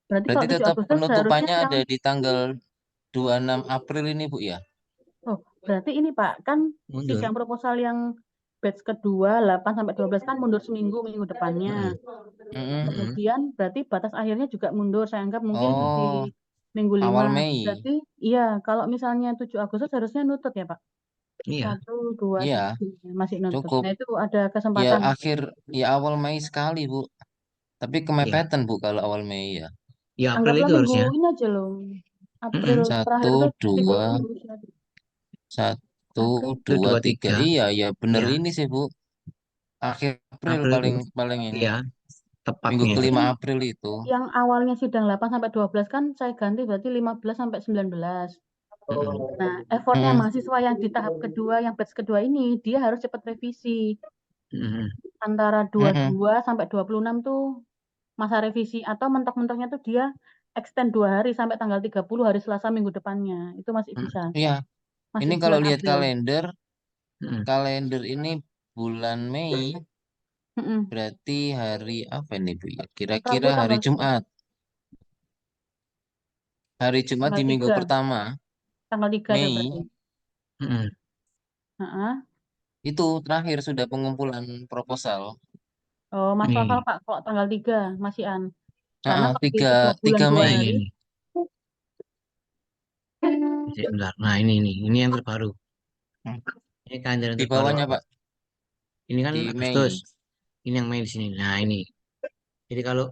Berarti Berarti kalau 7 tetap Agustus seharusnya penutupannya yang ada di tanggal 26 April ini Bu ya? oh, berarti ini Pak, kan Mundur. sidang proposal yang batch kedua 8 sampai 12 kan mundur seminggu minggu depannya. Mm-mm. Mm-mm. Mm-mm. Kemudian berarti batas akhirnya juga mundur. Saya anggap mungkin di Oh, minggu awal 5. Mei. Berarti iya, kalau misalnya 7 Agustus harusnya nutut ya Pak. Iya, Satu, dua, Iya, tiga masih nutut. cukup. Nah, itu ada Ya kesempatan. akhir, ya awal Mei sekali, Bu. Tapi iya. kemepetan, Bu, kalau awal Mei ya. Ya April Anggaplah itu minggu harusnya. ini aja loh. April Mm-mm. terakhir Satu, itu libur dua, minggu. satu, April. Itu dua, dua tiga. tiga. Iya, ya bener Ya, ini sih, Bu. Akhir April April itu. paling paling ini. Iya, Minggu tepatnya itu. Tapi kelima April itu. yang awalnya sidang 8 sampai 12 kan saya ganti berarti 15 sampai 19. Mm-mm. Nah, effortnya Mm-mm. mahasiswa yang di tahap kedua, yang batch kedua ini, dia harus cepat revisi. Mm-mm. Antara Mm-mm. 22 sampai 26 tuh masa revisi. Atau mentok-mentoknya tuh dia extend 2 hari sampai tanggal 30 hari Selasa minggu depannya. Itu masih Mm-mm. bisa. Iya, Masih ini kalau bulan lihat April. kalender, Mm-mm. kalender ini bulan Mei, Mm-mm. berarti hari apa ini, Bu ya? Kira-kira Rabu hari tanggal Jumat. Hari Jumat tanggal di minggu 3. pertama Tanggal 3 tuh berarti. Mei. Mm-mm. Heeh. Itu terakhir sudah pengumpulan proposal. Oh, masuk akal Ini, Pak. Kalau tanggal 3 masih an. Karena Heeh, kalau tiga dihitung 2 bulan tiga 2 nah Mei. ini hari, nih. Jadi, bentar. Nah ini yang terbaru. Hmm. Ini kalender yang Di terbaru bawahnya Pak Pak, Gut. Ini kan di Agustus. Mei. Ini yang Mei di sini. Nah ini. Jadi kalau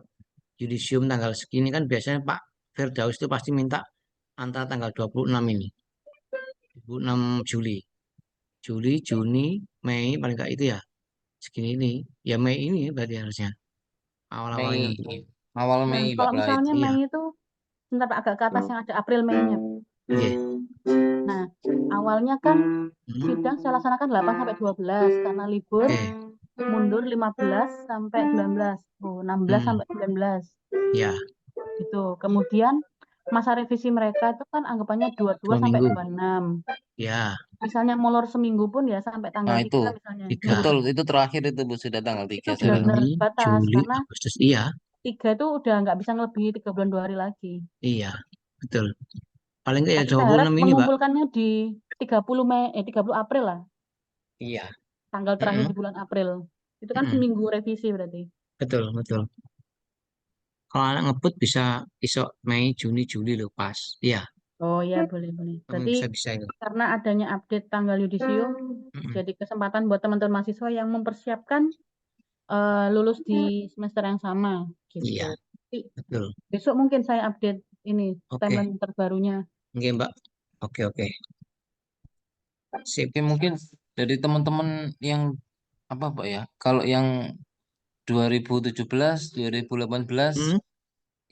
yudisium tanggal segini kan biasanya Pak Firdaus itu pasti minta antara tanggal 26 ini. 26 Juli. Juli, Juni, Mei, paling nggak itu ya. Segini ini. Ya Mei ini berarti harusnya. Awal-awal ini Mei, nanti. awal nah, Mei Pak kalau lah misalnya itu. Iya. Mei itu, sebentar Pak, agak ke atas yang ada April Mei-nya. Iya. Nah, awalnya kan Hmm. sidang saya laksanakan 8 sampai 12 karena libur Oke. mundur 15 sampai 19. Oh, 16 Hmm. sampai 19. Ya. Gitu. Kemudian masa revisi mereka itu kan anggapannya 22 Dua sampai minggu. 26. Ya. misalnya molor seminggu pun ya sampai tanggal Nah, 3 itu misalnya. Tiga Minggu betul, depan. itu terakhir itu Bu, sudah tanggal Itu 3 sekarang. benar-benar Juni, batas Juli, karena Agustus. Iya, 3 itu udah nggak bisa ngelebihi 3 bulan 2 hari lagi. iya, betul. Paling nggak ya Tapi saya harap 26 ini, Mbak. mengumpulkannya di 30 Mei, 30 April lah, Iya. tanggal terakhir Mm-mm, di bulan April. Itu kan mm-mm. seminggu revisi berarti. Betul, betul. Kalau anak ngebut bisa besok Mei, Juni, Juli loh pas. Iya, Oh ya, boleh-boleh. kamu Berarti bisa-bisa itu. karena adanya update tanggal yudisium, Mm-mm. jadi kesempatan buat teman-teman mahasiswa yang mempersiapkan lulus di semester yang sama gitu. Iya, Tapi betul. besok mungkin saya update ini Oke, timeline terbarunya. oke, Mbak. Oke, oke. Sip. Oke, mungkin dari teman-teman yang apa Pak ya? Kalau yang 2017, 2018 Hmm,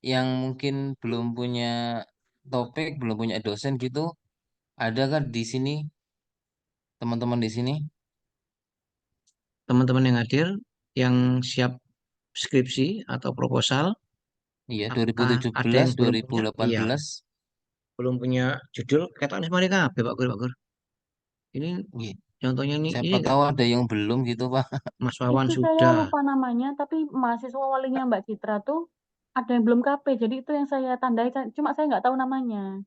yang mungkin belum punya topik, belum punya dosen gitu, ada kan di sini teman-teman di sini? teman-teman yang hadir, yang siap skripsi atau proposal, Iya, apakah ada 2017, yang belum punya? Iya, 2018. belum punya judul. Kata mereka, Pak Gur, Pak Gur. Ini Iya, contohnya nih, ini siapa enggak, tahu ada yang belum gitu Pak. Mas Wawan Itu saya sudah. lupa namanya, tapi mahasiswa walinya Mbak Citra tuh ada yang belum KP, jadi itu yang saya tandai, cuma saya nggak tahu namanya.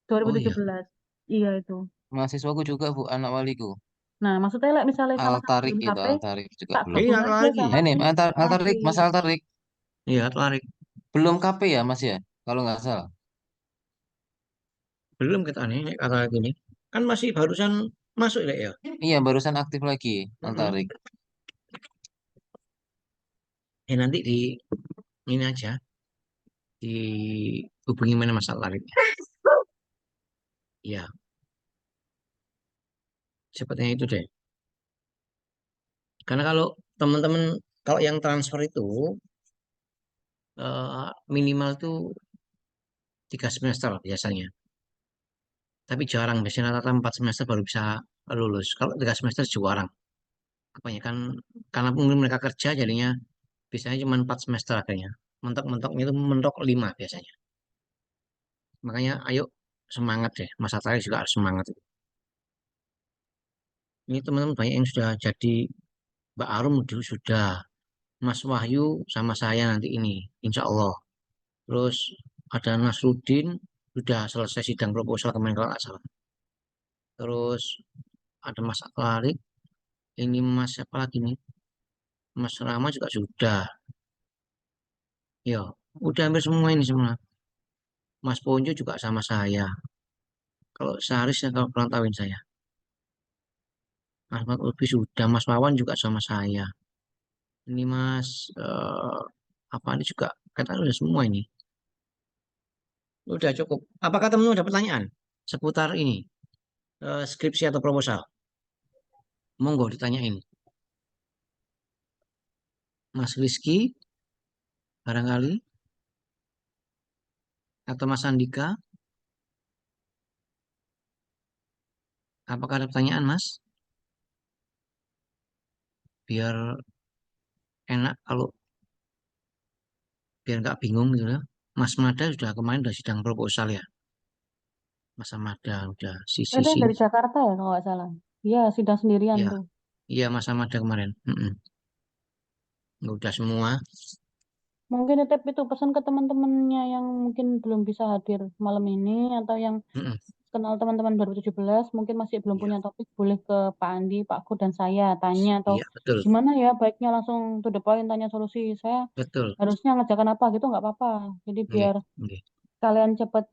Oh iya, 2017. Iya itu. Mahasiswaku juga Bu, anak waliku. Nah, maksudnya like, misalnya sama-sama Altarik belum gitu, KP, Altarik juga tak belum. gabung iya aja lagi. sama Ini si Altarik, Mas Alfi. Altarik Iya, lari. belum KP ya Mas ya, kalau nggak salah. Belum kita nih, kata gini. Kan masih barusan masuk ya. Iya, barusan aktif lagi Mm-mm. Altarik. Ya nanti di ini aja, dihubungi mana Mas Lariknya. Iya, sepertinya itu deh. Karena kalau teman-teman, kalau yang transfer itu minimal tuh 3 semester biasanya. Tapi jarang, biasanya rata-rata 4 semester baru bisa lulus. Kalau 3 semester jarang. Kebanyakan karena mungkin mereka kerja jadinya biasanya cuma 4 semester akhirnya. Mentok-mentoknya itu mentok 5 biasanya. Makanya ayo semangat deh. Mas Atari juga harus semangat. Ini teman-teman banyak yang sudah jadi Mbak Arum dulu sudah. Mas Wahyu sama saya nanti ini. Insya Allah. Terus ada Nasruddin sudah selesai sidang proposal kemarin kalau nggak salah. Terus ada Mas Atlarik. Ini Mas siapa lagi nih? Mas Rama juga sudah. Ya, udah hampir semua ini semua. Mas Ponjo juga sama saya. Kalau seharusnya kalau perantauin saya. Mas Mat Lutfi sudah. Mas Wawan juga sama saya. Ini Mas apa ini juga kata udah semua ini. Udah cukup. Apakah teman-teman ada pertanyaan seputar ini skripsi atau proposal? Monggo ditanyain. Mas Rizky barangkali atau Mas Andika. Apakah ada pertanyaan Mas? Biar enak kalau biar nggak bingung gitu ya. Mas Mada sudah kemarin udah sidang proposal ya. Mas Mada udah Itu yang sisi dari Jakarta ya kalau nggak salah. Iya, sidang sendirian ya. tuh. Iya Mas Mada kemarin. Mm-mm. Udah semua. Mungkin titip itu pesan ke teman-temannya yang mungkin belum bisa hadir malam ini atau yang Mm-mm. kenal teman-teman 2017 mungkin masih belum Iya, punya topik boleh ke Pak Andi, Pak Kur dan saya tanya atau iya betul, gimana ya baiknya langsung to the point tanya solusi. Saya betul. harusnya ngerjakan apa gitu nggak apa-apa. Jadi Oke, biar oke, kalian cepet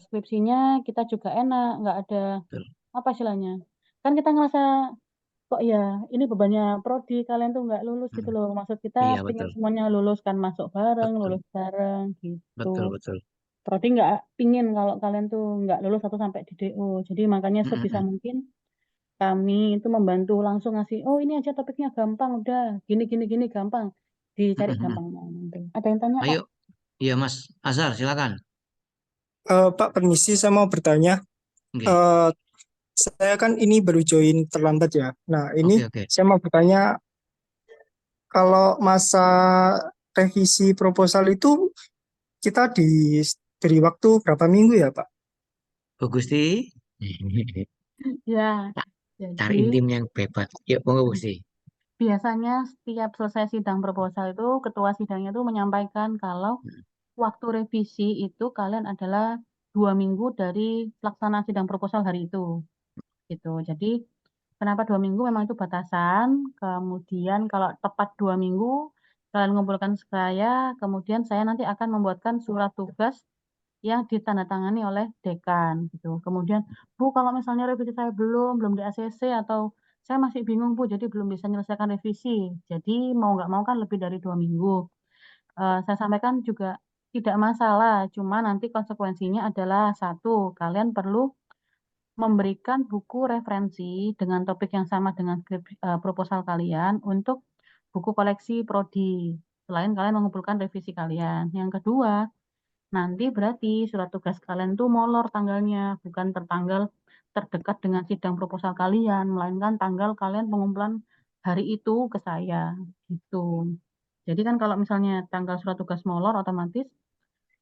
skripsinya, kita juga enak, nggak ada betul. apa istilahnya. Kan kita ngerasa kok ya ini bebannya prodi kalian tuh nggak lulus gitu Mm. loh. Maksud kita Iya pengen betul, semuanya lulus kan masuk bareng, betul, lulus bareng gitu. betul, betul. Prodi nggak pingin kalau kalian tuh nggak lulus atau sampai di DO. Jadi makanya sebisa Mm-mm. mungkin kami itu membantu langsung ngasih, oh ini aja topiknya gampang, udah gini gini gini gampang, dicari Mm-mm. gampangnya nanti. Ada yang tanya Pak? Ayo, iya Mas Azhar, silakan. Pak, permisi, saya mau bertanya. Oke, Eh, saya kan ini baru join terlambat ya. Nah, ini oke, oke. saya mau bertanya, kalau masa revisi proposal itu kita diberi waktu berapa minggu ya, Pak? Bu Gusti. Ya, Cari jadi intim yang bebas. Yuk, monggo Gusti. biasanya setiap selesai sidang proposal itu ketua sidangnya itu menyampaikan kalau waktu revisi itu kalian adalah 2 minggu dari pelaksanaan sidang proposal hari itu. Gitu. Jadi kenapa 2 minggu? Memang itu batasan. Kemudian kalau tepat 2 minggu, kalian mengumpulkan saya, kemudian saya nanti akan membuatkan surat tugas yang ditandatangani oleh dekan gitu. Kemudian, Bu, kalau misalnya revisi saya belum di ACC atau saya masih bingung Bu, jadi belum bisa menyelesaikan revisi. Jadi mau nggak mau kan lebih dari 2 minggu. Saya sampaikan juga tidak masalah, cuma nanti konsekuensinya adalah satu, kalian perlu memberikan buku referensi dengan topik yang sama dengan proposal kalian untuk buku koleksi prodi. Selain kalian mengumpulkan revisi kalian. Yang kedua, nanti berarti surat tugas kalian tuh molor tanggalnya, bukan tertanggal terdekat dengan sidang proposal kalian, melainkan tanggal kalian pengumpulan hari itu ke saya. Gitu. Jadi kan kalau misalnya tanggal surat tugas molor, otomatis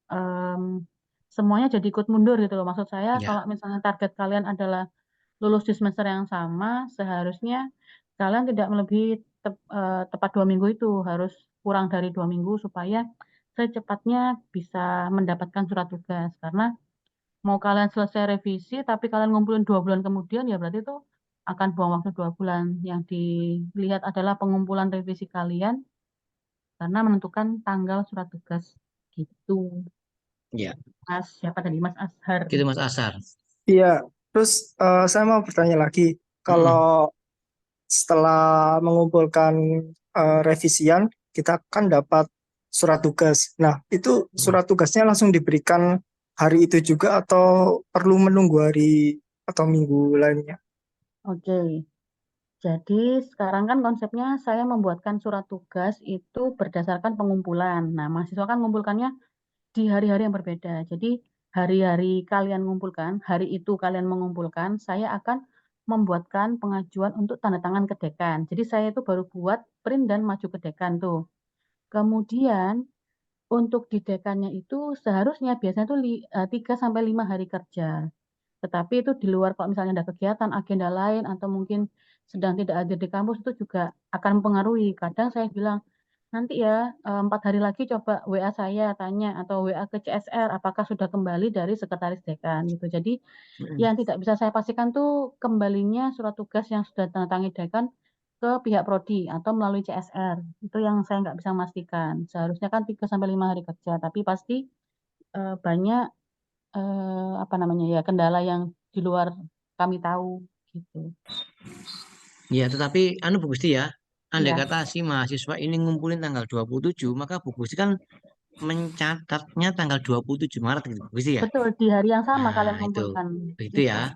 em, semuanya jadi ikut mundur gitu loh. Maksud saya Ya, kalau misalnya target kalian adalah lulus di semester yang sama, seharusnya kalian tidak melebihi tepat 2 minggu itu, harus kurang dari 2 minggu supaya secepatnya bisa mendapatkan surat tugas. Karena mau kalian selesai revisi, tapi kalian ngumpulin 2 bulan kemudian, ya berarti itu akan buang waktu 2 bulan. Yang dilihat adalah pengumpulan revisi kalian karena menentukan tanggal surat tugas. Gitu. ya. Mas, siapa tadi? Mas Ashar. Gitu Mas Asar. Iya, terus saya mau bertanya lagi, kalau Mm-mm. setelah mengumpulkan revisian, kita kan dapat surat tugas. Nah, itu Mm. surat tugasnya langsung diberikan hari itu juga atau perlu menunggu hari atau minggu lainnya? Oke. Jadi sekarang kan konsepnya saya membuatkan surat tugas itu berdasarkan pengumpulan. Nah, mahasiswa kan mengumpulkannya di hari-hari yang berbeda. Jadi hari-hari kalian mengumpulkan, hari itu kalian mengumpulkan, saya akan membuatkan pengajuan untuk tanda tangan ke dekan. Jadi saya itu baru buat print dan maju ke dekan tuh. Kemudian untuk di dekannya itu seharusnya biasanya tuh 3 sampai 5 hari kerja. Tetapi itu di luar kalau misalnya ada kegiatan, agenda lain, atau mungkin sedang tidak hadir di kampus itu juga akan mempengaruhi. Kadang saya bilang, nanti ya 4 hari lagi coba WA saya tanya atau WA ke CSR apakah sudah kembali dari sekretaris dekan gitu. Jadi Mm-mm. yang tidak bisa saya pastikan tuh kembalinya surat tugas yang sudah ditandatangani dekan ke pihak prodi atau melalui CSR. Itu yang saya nggak bisa memastikan. Seharusnya kan 3 sampai 5 hari kerja, tapi pasti banyak apa namanya ya kendala yang di luar kami tahu gitu. Ya, tetapi anu Bu Gusti ya, andai Iya, kata si mahasiswa ini ngumpulin tanggal 27, maka Bu Gusti kan mencatatnya tanggal 27 Maret gitu, Bu Gusti ya. betul di hari yang sama kalian Nah, kumpulkan itu gitu. ya.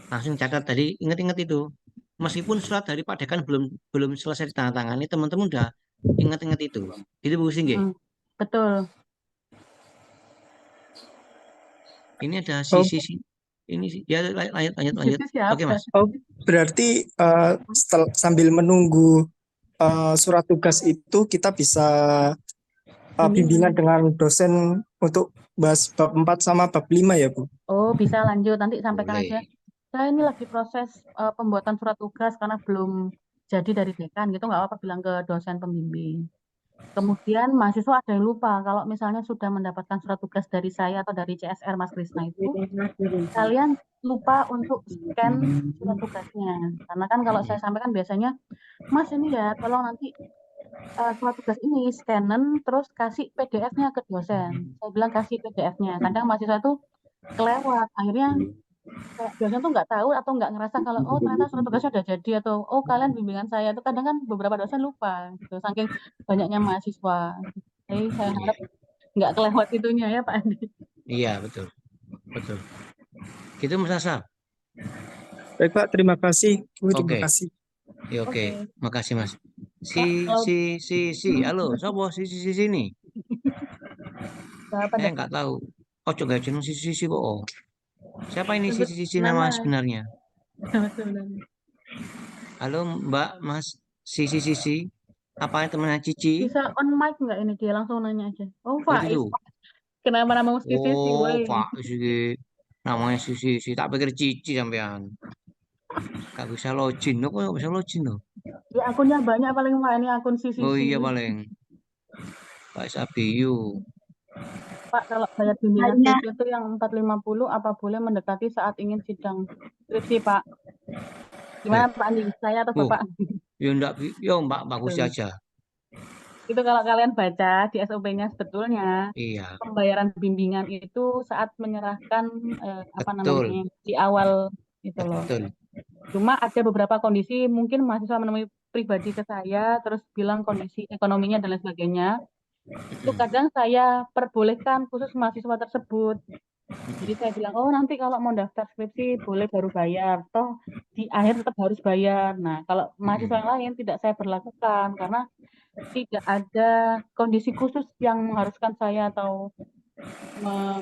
Langsung catat tadi, ingat-ingat itu. Meskipun surat dari Pak Dekan belum belum selesai ditandatangani, teman-teman udah ingat-ingat itu. Itu Bu Gusti nggih. Mm, betul. Ini ada Oh, sisi ini sih. Ya, lanjut lanjut lanjut. Itu Oke, siapa? Mas. oh, berarti sambil menunggu surat tugas itu kita bisa bimbingan Bimbingan. dengan dosen untuk bahas bab 4 sama bab 5 ya, Bu? Oh, bisa lanjut nanti sampaikan aja. Boleh. Saya ini lagi proses pembuatan surat tugas karena belum jadi dari dekan gitu nggak apa-apa bilang ke dosen pembimbing. Kemudian mahasiswa ada yang lupa kalau misalnya sudah mendapatkan surat tugas dari saya atau dari CSR Mas Krisna itu kalian lupa untuk scan surat tugasnya. Karena kan kalau saya Mm-mm. sampaikan biasanya, Mas ini ya tolong nanti surat tugas ini scannen terus kasih PDF-nya ke dosen. Saya bilang kasih PDF-nya. Kadang mahasiswa itu kelewat. Akhirnya kayak dosen tuh nggak tahu atau nggak ngerasa kalau oh ternyata surat tugasnya udah jadi atau oh kalian bimbingan saya itu kadang kan beberapa dosen lupa gitu. Saking banyaknya mahasiswa. Jadi saya harap nggak kelewat itunya ya Pak Andi. Iya, betul. Betul. Gitu Mas Asal. Baik, Pak. Terima kasih. Bu, terima Oke. kasih. Ya, oke. Oke, Makasih, Mas. Si Pak, kalau halo, siapa si sini? apa Saya dah? nggak tahu. Oh, coba jeneng si kok. Oh. Siapa ini Sebut si nama nama sebenarnya? nama sebenarnya. Halo, Mbak, Mas, si. Apa temannya Cici? Bisa on mic nggak ini dia langsung nanya aja. Oh Oh, itu Faiz, tuh. kenapa nama Sisi sih, Oh, woi? Pak, si namanya si. Tak pikir Cici sampean. Gak bisa login, kok nggak bisa login loh. Ya akunnya banyak paling Pak, ini akun Oh CCC. iya paling Pak Sabiu. Pak, kalau bayar bimbingan Hanya skripsi itu yang 450 apa boleh mendekati saat ingin sidang skripsi, Pak? Gimana Eh, Pak Andi? Saya atau oh, Bapak? ya enggak, yo Mbak bagus Tuh. aja. Itu kalau kalian baca di SOP-nya sebetulnya Iya, pembayaran bimbingan itu saat menyerahkan apa betul, namanya di awal itu loh. betul. Cuma ada beberapa kondisi mungkin mahasiswa menemui pribadi ke saya terus bilang kondisi ekonominya dan lain sebagainya. Itu Mm-mm, kadang saya perbolehkan khusus mahasiswa tersebut. Jadi saya bilang, oh nanti kalau mau daftar skripsi boleh baru bayar, toh di akhir tetap harus bayar. Nah, kalau mahasiswa mm-mm. yang lain tidak saya berlakukan karena tidak ada kondisi khusus yang mengharuskan saya atau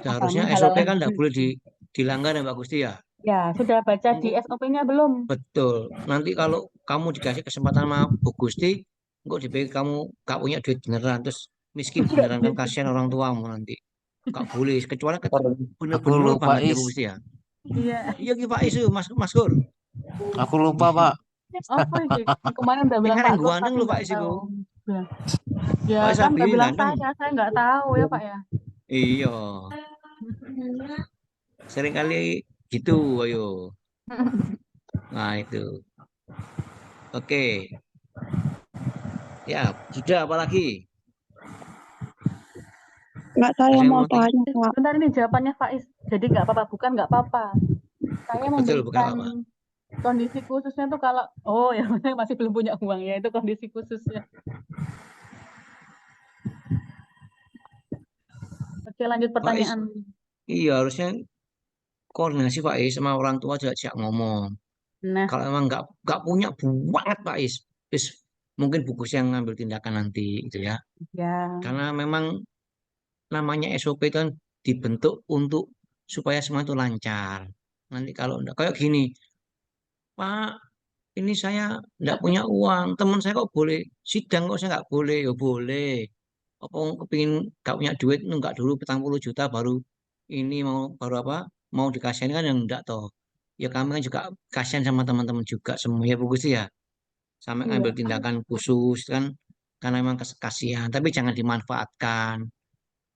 Seharusnya SOP kan menghalalkan. enggak boleh dilanggar ya Mbak Gusti ya. Ya, sudah baca di Engko SOP-nya belum? betul. Nanti kalau kamu dikasih kesempatan sama Bu Gusti, engko dipikir kamu gak punya duit beneran, terus miskin Enggak beneran kan gitu. kasihan orang tuamu nanti. Gak boleh, kecuali Aku bener-bener lupa, banget ya Bu Is. Gusti ya. Iya. Iya Ki Pak Isu, Mas Gur. Aku lupa, Pak. Apa ini? Kemarin udah Yang bilang Pak ngareng Agus ganteng tapi lho Pak nggak Isu. tahu. Bilang, ya Pak kan Sabiu udah yang bilang ganteng. saya nggak tahu ya Pak ya. Iya, sering kali gitu, ayo. Nah itu, oke. Ya, sudah apalagi? nggak tahu Ada yang yang mau mau tanya, Kak. Sebentar ini jawabannya Faiz. Jadi nggak apa-apa, bukan nggak apa-apa. Saya betul bukan memberikan apa? kondisi khususnya tuh kalau, oh ya saya masih belum punya uang ya, itu kondisi khususnya. Oke lanjut Pak Is, pertanyaan. iya harusnya koordinasi Pak Is sama orang tua juga siap ngomong. Nah, Kalau emang nggak punya banget Pak Is mungkin buku yang ngambil tindakan nanti gitu ya. ya. Karena memang namanya SOP itu kan dibentuk untuk supaya semua itu lancar. Nanti kalau enggak kayak gini, Pak, ini saya enggak punya uang, teman saya kok boleh sidang kok saya nggak boleh, ya boleh. Apa kepingin nggak punya duit nunggak dulu 40 juta baru ini mau baru apa mau dikasihin kan yang enggak toh. Ya kami kan juga kasihan sama teman-teman juga semua ya bagus ya. Sampai ngambil Iya. tindakan khusus kan karena memang kasihan, tapi jangan dimanfaatkan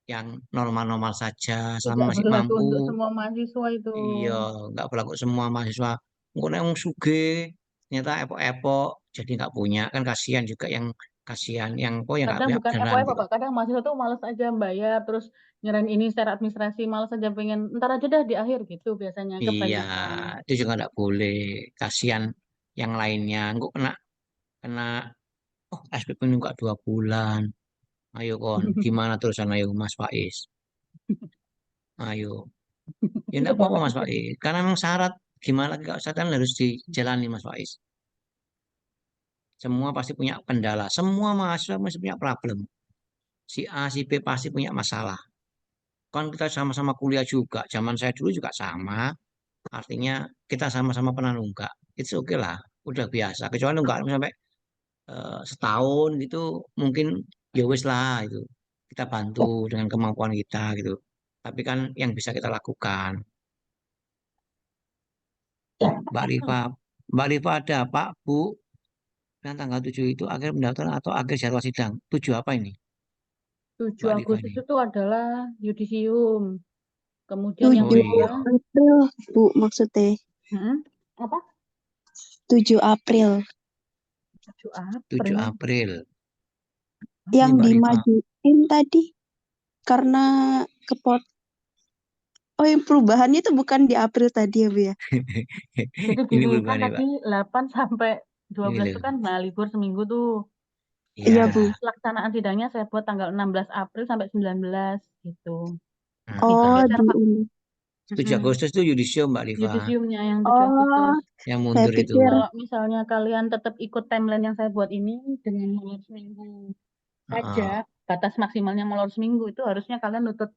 yang normal-normal saja selama Tidak masih berlaku mampu. untuk semua mahasiswa itu. Iya, nggak berlaku semua mahasiswa. Engko nek wong sugih ternyata epok-epok jadi nggak punya kan kasihan juga yang kasihan yang kok yang nggak Kadang punya bukan beneran FOI gitu. Bapak, kadang mahasiswa tuh malas aja bayar, terus nyerahin ini secara administrasi, malas aja pengen, ntar aja dah di akhir gitu biasanya, Iya, kebanyakan. itu juga nggak boleh. Kasihan yang lainnya. Engko kena kena oh SPP nunggak 2 bulan. Ayo kon, gimana terusan ayo Mas Faiz? Ayo. Ya Itu enggak apa-apa Bapak. Mas Faiz. Karena memang syarat gimana lagi kalau syarat kan harus dijalani Mas Faiz. Semua pasti punya kendala. Semua mahasiswa pasti punya problem. Si A, si B pasti punya masalah. Kan kita sama-sama kuliah juga. Zaman saya dulu juga sama. Artinya kita sama-sama pernah nunggak. It's okay lah. Udah biasa. Kecuali nunggak sampai setahun gitu. Mungkin ya wis lah itu. Kita bantu dengan kemampuan kita gitu. Tapi kan yang bisa kita lakukan. Mbak Rifa, Mbak Rifa ada Pak, Bu, yang tanggal 7 itu akhir pendaftaran atau akhir jadwal sidang. 7 apa ini? 7 Mbak Rifa Agustus ini. itu adalah yudisium. Kemudian yang Oh 7 kedua, iya, April, Bu, maksudnya. apa? 7 April. 7 7 April. April. Ini Yang Mbak Rifa. dimajuin tadi karena kepot. Oh, yang perubahannya itu bukan di April tadi ya, Bu ya? Jadi Ini gini, kan perubahannya, Pak. tadi 8 sampai Ini 12 itu loh. kan nah, libur seminggu tuh. Iya, Jadi Bu. Ya. pelaksanaan sidangnya saya buat tanggal 16 April sampai 19 gitu. Oh, Digeser, di Pak. ini. 7 Mm-mm. Agustus itu yudisium, Mbak Rifa. Yudisiumnya yang 7 Oh, Agustus. Yang saya mundur itu. pikir. Kalau misalnya kalian tetap ikut timeline yang saya buat ini dengan molor seminggu saja, Ah, batas maksimalnya molor seminggu itu harusnya kalian nutut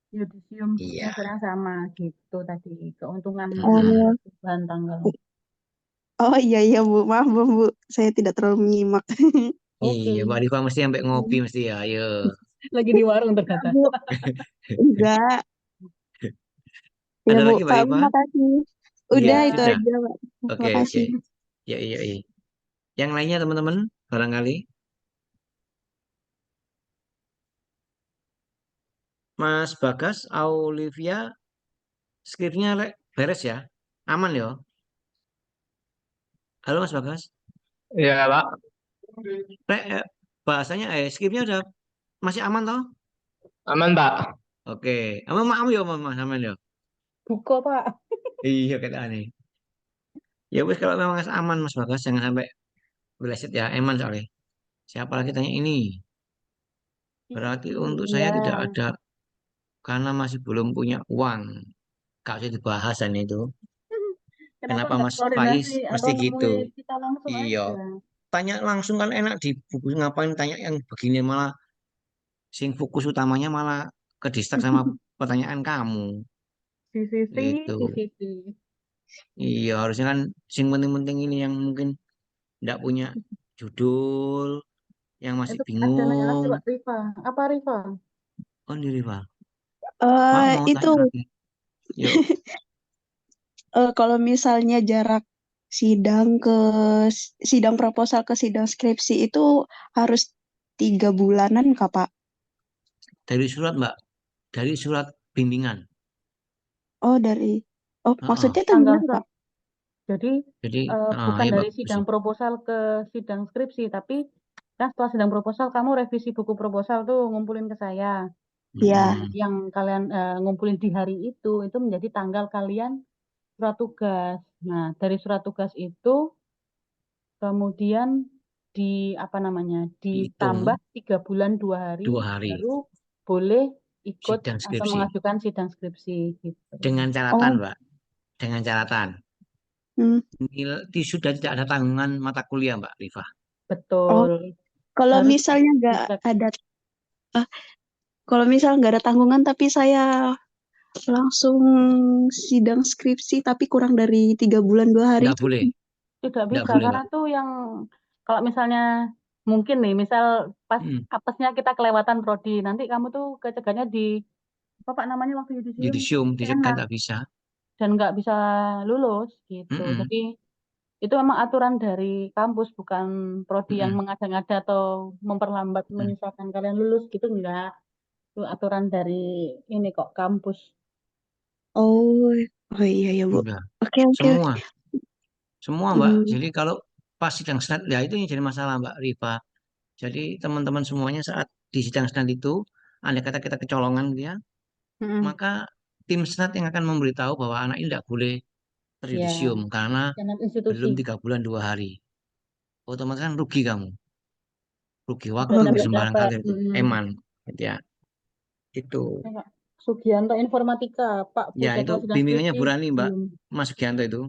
yudisium iya. semester yang sama gitu tadi. Keuntungan Mm-mm. Oh, perubahan tanggal. oh iya iya, Bu. Maaf, Bu. Saya tidak terlalu menyimak. Iya, Oke, Mbak Rifa mesti sampai ngopi mesti ya. Ayo. lagi di warung Ya, ternyata. Bu. Enggak. Ya, Ada Bu. lagi, Mbak Kak, Rifa? makasih. Udah Iya, itu sudah. aja, Pak. Oke, oke. Makasih. Ya, iya, iya. Yang lainnya teman-teman, barangkali. Mas Bagas, Olivia, skripnya beres ya? Aman ya? Halo Mas Bagas. Ya, Pak. Bahasanya, skripnya udah masih aman toh? Aman, Pak. Oke. Aman, maaf ya, Mas aman ya. Buko, Pak. Iya, kata aneh. Ya wes kalau memang aman Mas Bagas, jangan sampai beleset ya, eman soalnya. Siapa lagi tanya ini? Berarti untuk saya Iya. tidak ada karena masih belum punya uang. Gak usah dibahas dan itu. Kenapa Kenapa nggak Mas Faiz koordinasi atau mesti gitu? nemui kita langsung Iya. aja? Tanya langsung kan enak di buku, ngapain tanya yang begini, malah sing fokus utamanya malah ke distrak sama pertanyaan kamu. Di Gitu. sisi. Iya, harusnya kan sing penting-penting ini yang mungkin tidak punya judul, yang masih Itu ada nanya lagi bingung. Pak Rifa. Apa Rifa? Oh, diri Pak. Pak mau Itu tanya lagi. Yuk, kalau misalnya jarak sidang ke sidang proposal ke sidang skripsi itu harus 3 bulanan, Kak, Pak? dari surat Mbak, dari surat bimbingan. Oh, Heeh. maksudnya itu Tanggal gimana, Pak? Jadi Jadi, bukan ya dari bagus sidang itu. proposal ke sidang skripsi, tapi kan setelah sidang proposal kamu revisi buku proposal tuh ngumpulin ke saya. Ya. Nah, yang kalian ngumpulin di hari itu menjadi tanggal kalian surat tugas. Nah, dari surat tugas itu kemudian di apa namanya ditambah Dihitung 3 bulan 2 hari 2 hari baru boleh ikut sidang atau skripsi. mengajukan sidang skripsi gitu. Dengan catatan Oh, Mbak, dengan catatan. hmm. Sudah tidak ada tanggungan mata kuliah Mbak Rifah. Oh, Betul. kalau Harus misalnya nggak dicek. ada, ah, kalau misal nggak ada tanggungan tapi saya langsung sidang skripsi tapi kurang dari 3 bulan 2 hari Nggak itu. boleh, Tidak nggak bisa boleh karena Mbak. tuh yang kalau misalnya mungkin nih, misal pas Hmm. apesnya kita kelewatan prodi, nanti kamu tuh kecegahnya di apa Pak namanya waktu yudisium Yudisium disekat enak nggak bisa. dan nggak bisa lulus gitu. Mm-mm, Jadi itu memang aturan dari kampus, bukan prodi yang mm-mm, mengada-ngada atau memperlambat mm. menyesalkan kalian lulus gitu enggak. Itu aturan dari ini kok kampus. Oh, oh iya ya Bu. Udah, Oke oke oke. semua, semua Mbak. Hmm, Jadi kalau pas sidang senat, ya itu yang jadi masalah Mbak Rifa. Jadi teman-teman semuanya saat di sidang senat itu, andai kata kita kecolongan dia, Mm-mm. maka tim senat yang akan memberitahu bahwa anak ini tidak boleh Ya, terjudisium karena senat belum institusi 3 bulan 2 hari. Otomatis kan rugi kamu, rugi waktu, dan oh, rugi dapat sembarang dapat kali itu, eman, gitu ya. Itu, Pak Sugianto informatika, Pak Bu ya itu jadwal sidang bimbingannya skripsi Burani Mbak, belum. Mas Sugianto itu.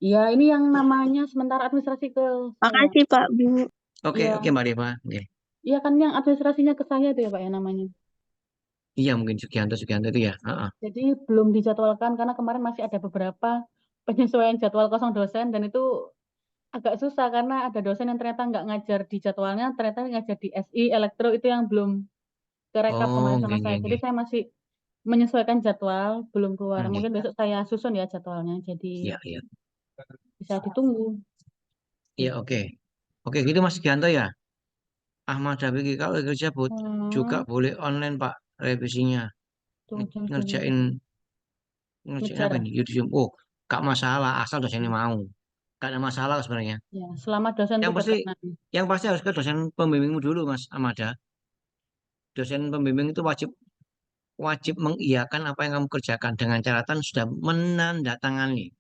Ya, ini yang namanya sementara administrasi ke saya. makasih Pak Bu. Oke, oke Iya, Mbak Rifa. Oke. iya kan yang administrasinya ke saya itu ya Pak ya namanya. Iya mungkin Sugianto, Sugianto itu ya. Heeh. Jadi belum dijadwalkan karena kemarin masih ada beberapa penyesuaian jadwal kosong dosen dan itu agak susah karena ada dosen yang ternyata nggak ngajar di jadwalnya, ternyata ngajar di SI, elektro itu yang belum kerekap Oh, kemarin oke, sama oke, saya. oke. Jadi saya masih menyesuaikan jadwal, belum keluar. Oke. Mungkin besok saya susun ya jadwalnya, jadi Iya, iya. bisa ditunggu. Iya, Gitu. oke. Oke, gitu Mas Sugianto ya. Ahmad Dabiki kalau kerja juga Hmm, boleh online Pak revisinya. tunggu. Ngerjain ngerjain apa Ngejar. ini? Yudisium. Oh, gak masalah asal dosennya mau. Gak ada masalah sebenarnya. Ya, selama dosen Yang itu pasti berkenan. yang pasti harus ke dosen pembimbingmu dulu Mas Amada. Dosen pembimbing itu wajib wajib mengiyakan apa yang kamu kerjakan dengan catatan sudah menandatangani.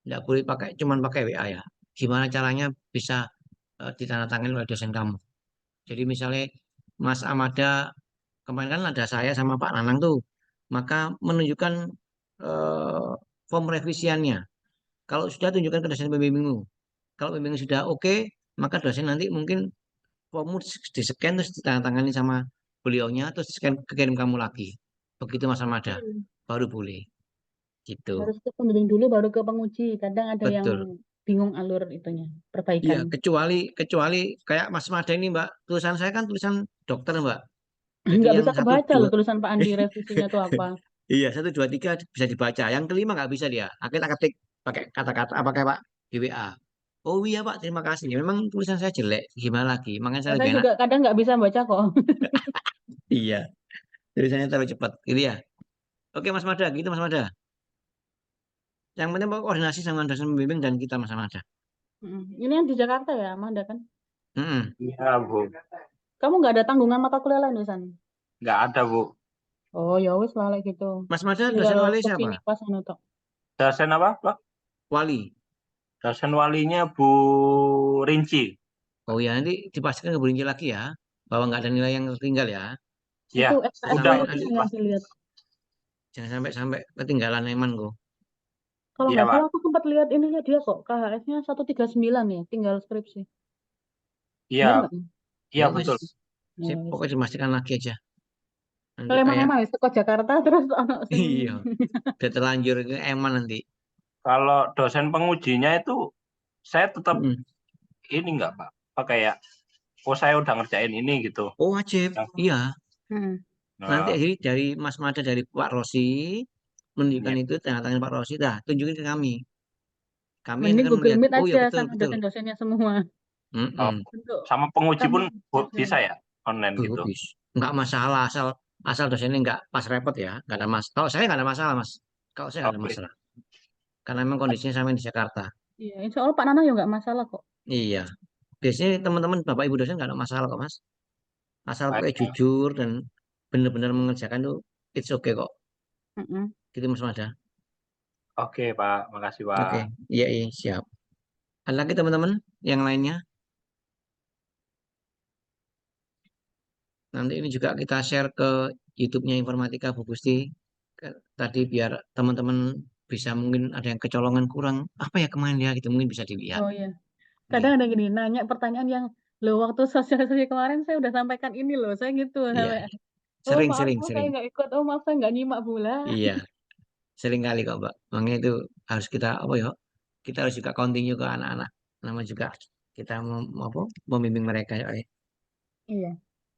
Tidak boleh cuman pakai WA ya. Gimana caranya bisa ditandatangani oleh dosen kamu. Jadi misalnya Mas Amada kemarin kan ada saya sama Pak Nanang tuh, maka menunjukkan eh, form revisiannya. Kalau sudah tunjukkan ke dosen pembimbingmu. Kalau pembimbing sudah oke, maka dosen nanti mungkin formmu di-scan terus ditandatangani sama beliaunya terus di-scan kirim kamu lagi. Begitu Mas Amada, Hmm. baru boleh. Gitu. Harus ke pembimbing dulu baru ke penguji. Kadang ada yang Betul. bingung alur itunya, Iya, perbaikan. kecuali kecuali kayak Mas Mada ini, Mbak. Tulisan saya kan tulisan dokter, Mbak. Jadi Nggak yang bisa satu kebaca dua, loh tulisan Pak Andi revisinya tuh apa. iya 1 2 3 bisa dibaca. Yang kelima nggak bisa dia. Akhirnya ketik pakai kata-kata apa kayak Pak di WA. Oh iya Pak, terima kasih. Ya, memang tulisan saya jelek, gimana lagi? Makanya saya Saya lebih enak. juga kadang nggak bisa baca kok. Iya, tulisannya terlalu cepat, gitu ya. Oke Mas Mada, gitu Mas Mada. Yang penting Pak koordinasi sama dosen pembimbing dan kita Mas Mada. Ini yang di Jakarta ya, Amanda kan? Mm-mm. Iya, Bu. Kamu nggak ada tanggungan mata kuliah lain di sana? Nggak ada, Bu. Oh ya wis lah like gitu. Mas Mada Tinggal dosen wali siapa? kesini pas anu tok. Dosen apa, Pak? Wali. Dosen walinya Bu Rinci. Oh ya, nanti dipastikan keberinci lagi ya, bahwa nggak ada nilai yang tertinggal ya. Ya, Itu Jangan SKS udah. sampai itu nanti yang dilihat. jangan sampai ketinggalan eman kok. Kalau Iya, nggak Pak. salah aku sempat lihat ininya dia kok KHS-nya 139 ya, tinggal skripsi. Iya, Benar nggak? iya Ya wes, betul. Ya, sip, wis. pokoknya dipastikan lagi aja. Nanti Kalau emang kayak emang ya ke Jakarta terus ono sing iya, udah terlanjur ke eman nanti. Kalau dosen pengujinya itu saya tetap Mm. ini nggak, Pak? Apa kayak, oh saya udah ngerjain ini gitu. Oh wajib, Yang- iya. Hmm. Nanti Nah, jadi dari Mas Mada dari Pak Rosi menunjukkan iya. itu tanda tangan Pak Rosi, dah tunjukin ke kami. Kami yang Mending akan Google melihat. Meet Oh ya aja betul sama betul. dosen-dosennya semua. Oh, Mm-mm. Untuk sama penguji kamu pun bisa ya online Oh, gitu. bisa. Nggak masalah asal asal dosennya nggak pas repot ya, nggak ada mas. Kalau saya nggak ada masalah mas. Kalau saya nggak ada Oke. masalah. Karena memang kondisinya sama di Jakarta. iya, insya Allah Pak Nana ya nggak masalah kok. Iya. Biasanya teman-teman bapak ibu dosen nggak ada masalah kok mas. Asal Baik. pakai jujur dan benar-benar mengerjakan tuh it's okay kok. Mm-mm. Gitu mas Mada. Oke, Pak. Makasih, Pak. Oke. Iya iya siap. Ada lagi teman-teman yang lainnya. Nanti ini juga kita share ke YouTube-nya Informatika Bu Gusti. Tadi biar teman-teman bisa mungkin ada yang kecolongan kurang apa ya kemarin ya gitu mungkin bisa dilihat. Oh iya. Kadang Nih. ada gini, nanya pertanyaan yang lo waktu sosialisasi kemarin saya udah sampaikan ini loh, saya gitu Iya, sampai oh sering, maaf sering, Bu, saya sering. nggak ikut, oh maaf saya nggak nyimak pula. Iya, sering kali kok, Mbak. Makanya itu harus kita apa ya? Kita harus juga continue ke anak-anak. Nama juga kita apa? Membimbing mereka. Ya. Iya.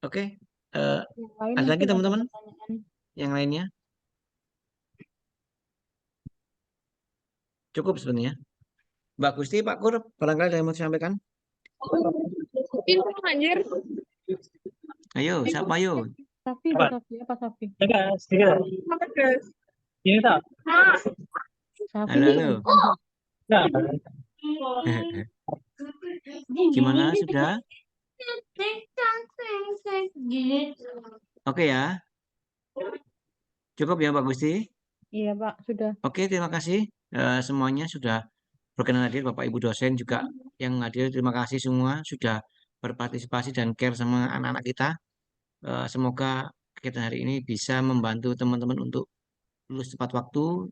Oke, eh, Yang lain ada lagi mungkin ada teman-teman pertanyaan. yang lainnya? Cukup sebenarnya. Mbak Gusti, Pak Kur, barangkali ada yang mau disampaikan? Pintar anjir. Ayo, siapa ayo? Safi, Bu Safi, apa Safi? Apa guys? Safi Halo, nih. halo. Gimana sudah? Oke ya, cukup ya Pak Gusti. Iya Pak, sudah. Oke, terima kasih semuanya sudah berkenan hadir, Bapak Ibu dosen juga yang hadir. Terima kasih semua sudah berpartisipasi dan care sama anak-anak kita. Semoga kegiatan hari ini bisa membantu teman-teman untuk lulus tepat waktu,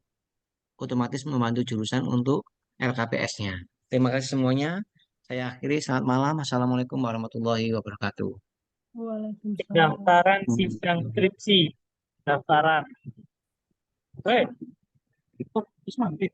otomatis membantu jurusan untuk LKPS-nya. Terima kasih semuanya. Saya akhiri. Selamat malam. Assalamualaikum warahmatullahi wabarakatuh. Waalaikumsalam. Daftaran sidang skripsi. Daftaran. Hei, oh, terus mati.